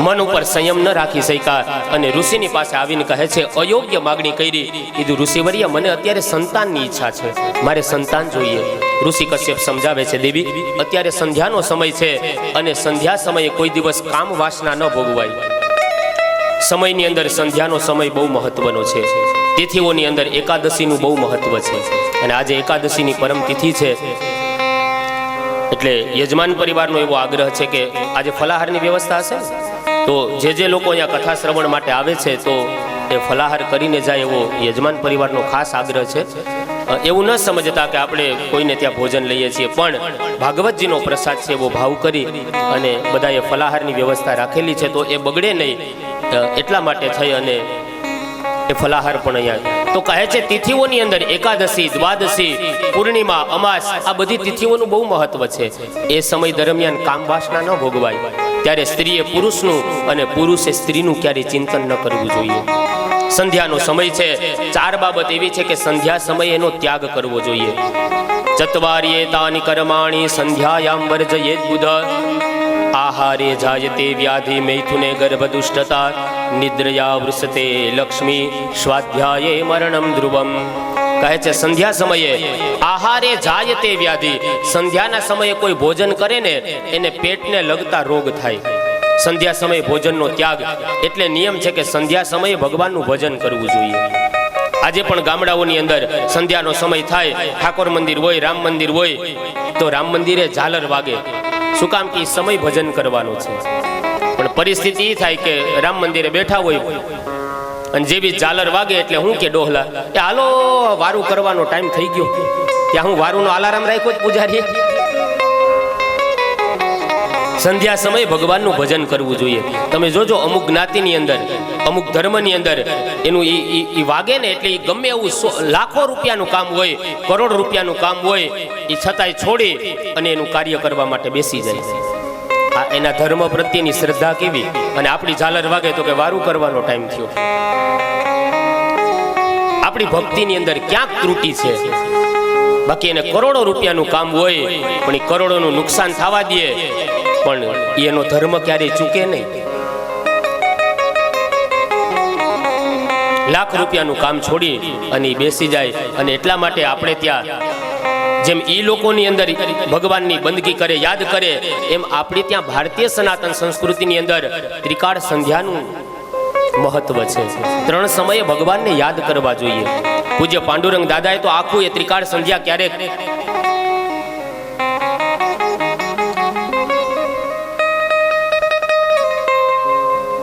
મન ઉપર સંયમ ન રાખી શક્યા અને ઋષિની પાસે આવીને કહે છે અયોગ્ય માગણી કરી. કીધું ઋષિવર્ય, મને અત્યારે સંતાનની ઈચ્છા છે, મારે સંતાન જોઈએ. ઋષિ કશ્યપ સમજાવે છે દેવી, અત્યારે સંધ્યાનો સમય છે અને સંધ્યા સમયે કોઈ દિવસ કામ વાસના ન ભોગવાય. સમયની અંદર સંધ્યાનો સમય બહુ મહત્વનો છે. તિથિઓની અંદર એકાદશીનું બહુ મહત્વ છે, અને આજે એકાદશીની પરમ તિથિ છે. એટલે યજમાન પરિવારનો એવો આગ્રહ છે કે આજે ફલાહારની વ્યવસ્થા હશે, તો જે લોકો અહીંયા કથા શ્રવણ માટે આવે છે તો એ ફલાહાર કરીને જાય, એવો યજમાન પરિવારનો ખાસ આગ્રહ છે. એવું ન સમજતા કે આપણે કોઈને ત્યાં ભોજન લઈએ છીએ, પણ ભાગવતજીનો પ્રસાદ છે એવો ભાવ કરી અને બધાએ ફલાહારની વ્યવસ્થા રાખેલી છે, તો એ બગડે નહીં એટલા માટે થઈ અને એ ફલાહાર પણ અહીંયા. તો કહે છે તિથિઓની અંદર એકાદશી, દ્વાદશી, પૂર્ણિમા, અમાસ, આ બધી તિથિઓનું બહુ મહત્વ છે. એ સમય દરમિયાન કામ વાસના ન ભોગવાય. ત્યારે સ્ત્રીએ પુરુષનું અને પુરુષે સ્ત્રીનું ક્યારેય ચિંતન ન કરવું જોઈએ. સંધ્યાનો સમય છે, ચાર બાબત એવી છે કે સંધ્યા સમયે એનો ત્યાગ કરવો જોઈએ. ચત્વાર્યે તાની કર્માણી સંધ્યાયામ વર્જયેત બુધ, આહારે જાયતે વ્યાધિ મૈથુને ગર્ભદુષ્ટતા, નિદ્રયા વૃષતે લક્ષ્મી, સ્વાધ્યાયે મરણમ ધ્રુવમ. કહે છે સંધ્યા સમયે આહારે જાયતે વ્યાધિ, સંધ્યાના સમયે કોઈ ભોજન કરે ને એને પેટને લગતા રોગ થાય. સંધ્યા સમયે ભોજનનો ત્યાગ, એટલે નિયમ છે કે સંધ્યા સમયે ભગવાનનું ભજન કરવું જોઈએ. આજે પણ ગામડાઓની અંદર સંધ્યાનો સમય થાય, ઠાકોર મંદિર હોય, રામ મંદિર હોય, તો રામ મંદિરે ઝાલર વાગે. શું કામ કે સમય ભજન કરવાનો છે. પણ પરિસ્થિતિ એ થાય કે રામ મંદિરે બેઠા હોય અને જેવી ઝાલર વાગે એટલે હું કે ડોહલા એ હાલો વારું કરવાનો ટાઈમ થઈ ગયો, ત્યાં હું વારુંનો અલાર્મ રાખ્યો જ પૂજારી. સંધ્યા સમયે ભગવાનનું ભજન કરવું જોઈએ. તમે જોજો અમુક જ્ઞાતિની અંદર, અમુક ધર્મની અંદર એનું ઈ વાગે ને એટલે એ ગમે એવું લાખો રૂપિયાનું કામ હોય, કરોડ રૂપિયાનું કામ હોય, એ છતાંય છોડી અને એનું કાર્ય કરવા માટે બેસી જાય. આ એના ધર્મ પ્રત્યેની શ્રદ્ધા કેવી. અને આપણી ઝાલર વાગે તો કે વારું કરવાનો ટાઈમ થયો. આપણી ભક્તિની અંદર ક્યાંક ત્રુટિ છે. બાકી એને કરોડો રૂપિયાનું કામ હોય પણ એ કરોડોનું નુકસાન થવા દે પણ એનો ધર્મ ક્યારેય ચૂકે નહીં. લાખ રૂપિયાનું કામ છોડી અને બેસી જાય. અને એટલા માટે આપણે ત્યાં જેમ એ લોકોની અંદર ભગવાનની બંદગી કરે, યાદ કરે, એમ આપણે ત્યાં ભારતીય સનાતન સંસ્કૃતિની અંદર ત્રિકાળ સંધ્યાનું મહત્વ છે. 3 સમયે ભગવાનને યાદ કરવા જોઈએ. પૂજ્ય પાંડુરંગ દાદાએ તો આખું એ ત્રિકાળ સંધ્યા ક્યારેક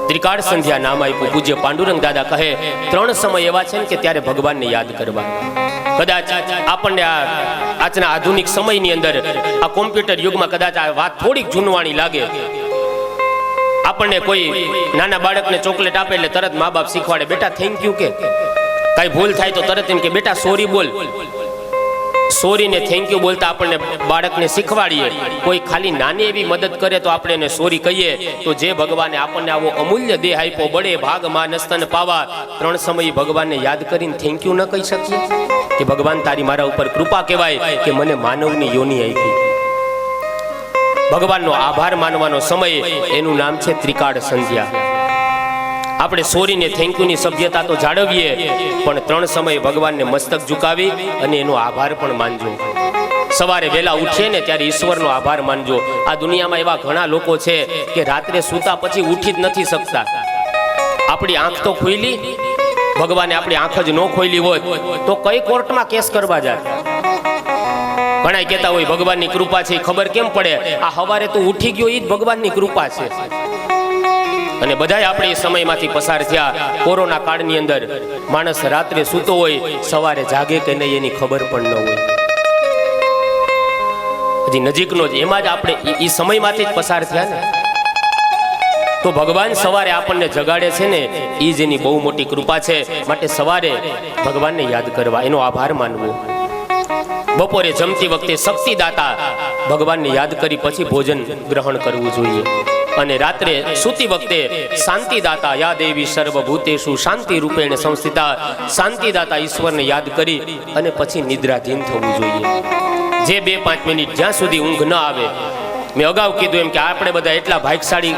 ત્રિકાળ સંધ્યા નામ આપ્યું. પૂજ્ય પાંડુરંગ દાદા કહે 3 સમય એવા છે કે ત્યારે ભગવાનને યાદ કરવા. કદાચ આપણને આજના આધુનિક સમયની અંદર આ કોમ્પ્યુટર યુગમાં કદાચ આ વાત થોડીક જૂનવાણી લાગે. આપણને કોઈ નાના બાળકને ચોકલેટ આપે એટલે તરત મા બાપ શીખવાડે, બેટા થેન્ક યુ કે. કઈ ભૂલ થાય તો તરત એમ કે બેટા સોરી બોલ. સોરી ને થેન્ક યુ બોલતા આપણને બાળકને શીખવાડીએ. કોઈ ખાલી નાની એવી મદદ કરે તો આપણે એને સોરી કહીએ. તો જે ભગવાને આપણને આવો અમૂલ્ય દેહ આપ્યો, બળે ભાગમાં નસ્તન પાવા, 3 સમયે ભગવાનને યાદ કરીને થેન્ક યુ ન કહી શકીએ કે ભગવાન તારી મારા ઉપર કૃપા કહેવાય કે મને માનવની યોની આપી. ભગવાનનો આભાર માનવાનો સમય, એનું નામ છે ત્રિકાળ સંધ્યા. આપણે સોરીને થેન્ક યુની સભ્યતા તો જાળવીએ પણ 3 સમયે ભગવાનને મસ્તક ઝુકાવી અને એનો આભાર પણ માનજો. સવારે વહેલા ઉઠીએ ને ત્યારે ઈશ્વરનો આભાર માનજો. આ દુનિયામાં એવા ઘણા લોકો છે કે રાત્રે સૂતા પછી ઉઠી જ નથી શકતા. આપણી આંખ તો ખોલી, ભગવાને આપણી આંખ જ ન ખોલી હોત તો કઈ કોર્ટમાં કેસ કરવા જાય. ઘણા કહેતા હોય ભગવાનની કૃપા છે, ખબર કેમ પડે? આ સવારે તું ઉઠી ગયો એ જ ભગવાનની કૃપા છે. અને બધાય આપણે એ સમયમાંથી પસાર થયા. કોરોના કાળની અંદર માણસ રાત્રે સૂતો હોય, સવારે જાગે કે નહીં એની ખબર પણ ન હોય. હજી નજીકનો જ એમાં જ આપણે એ સમયમાંથી જ પસાર થયા ને. તો ભગવાન સવારે આપણને જગાડે છે ને, એ જ એની બહુ મોટી કૃપા છે. માટે સવારે ભગવાનને યાદ કરવા, એનો આભાર માનવો. બપોરે જમતી વખતે શક્તિદાતા ભગવાનને યાદ કરી પછી ભોજન ગ્રહણ કરવું જોઈએ. અને રાત્રે સૂતી વખતે શાંતિદાતા યા દેવી સર્વભૂતેષુ શાંતિ રૂપેણ સંસ્થિતા, શાંતિદાતા ઈશ્વરને યાદ કરી અને પછી નિદ્રાધીન થવું જોઈએ. જે 2-5 મિનિટ જ્યાં સુધી ઊંઘ ન આવે, મેં અગાઉ કીધું એમ કે આપણે બધા એટલા ભાગ્યશાળી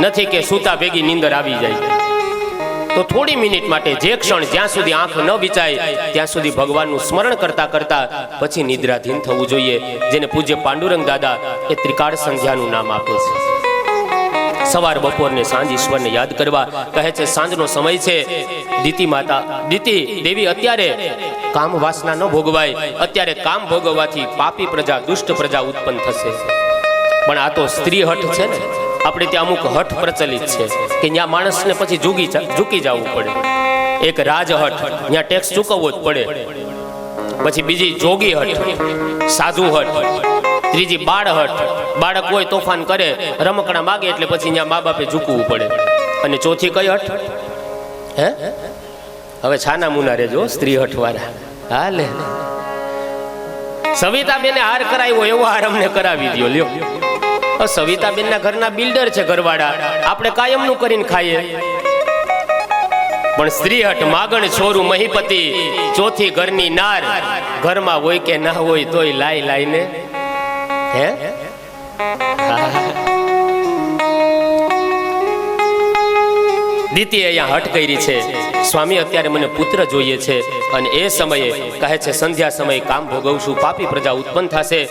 નથી કે સૂતા ભેગી નીંદર આવી જાય. તો થોડી મિનિટ માટે જે ક્ષણ જ્યાં સુધી આંખ ન વિચાય ત્યાં સુધી ભગવાનનું સ્મરણ કરતા કરતા પછી નિદ્રાધીન થવું જોઈએ. જેને પૂજ્ય પાંડુરંગ દાદા એ ત્રિકાળ સંધ્યાનું નામ આપે છે. સવાર બપોર ને સાંજ ઈશ્વરને યાદ કરવા. કહે છે સાંજનો સમય છે. દિતિ દેવી અત્યારે કામ વાસના ન ભોગવાય. અત્યારે કામ ભોગવવાથી પાપી પ્રજા, દુષ્ટ પ્રજા ઉત્પન્ન થશે. પણ આ તો સ્ત્રી હઠ છે ને. આપણે ત્યાં અમુક હઠ પ્રચલિત છે કે ત્યાં માણસને પછી ઝૂકી જવું પડે. એક રાજહઠ, ત્યાં ટેક્સ ચૂકવવો જ પડે. પછી બીજી જોગી હઠ, સાધુ હઠ. ત્રીજી બાળ હઠ, બાળક હોય તોફાન કરે, રમકડા માગે એટલે પછી ત્યાં મા બાપે ઝૂકવું પડે. અને ચોથી કઈ હઠ? હે હવે છાના મુના રેજો સ્ત્રી હઠ વાળા. હાલે સવિતાબેને હાર કરાવ્યો એવો હાર અમને કરાવી દો લ્યો. સવિતાબેન ના ઘરના બિલ્ડર છે ઘરવાળા, આપણે કાયમનું કરીને ખાઈએ. પણ સ્ત્રી હઠ, માગણ છોરું મહીપતિ, ચોથી ઘરની નાર, ઘરમાં હોય કે ના હોય તોય લાઈ લાઈને હે દીતીએ અહીંયા હઠ કરી છે, સ્વામી અત્યારે મને પુત્ર જોઈએ છે. અને એ સમયે કહે છે સંધ્યા સમયે કામ ભોગવશું, પાપી પ્રજા ઉત્પન્ન થશે.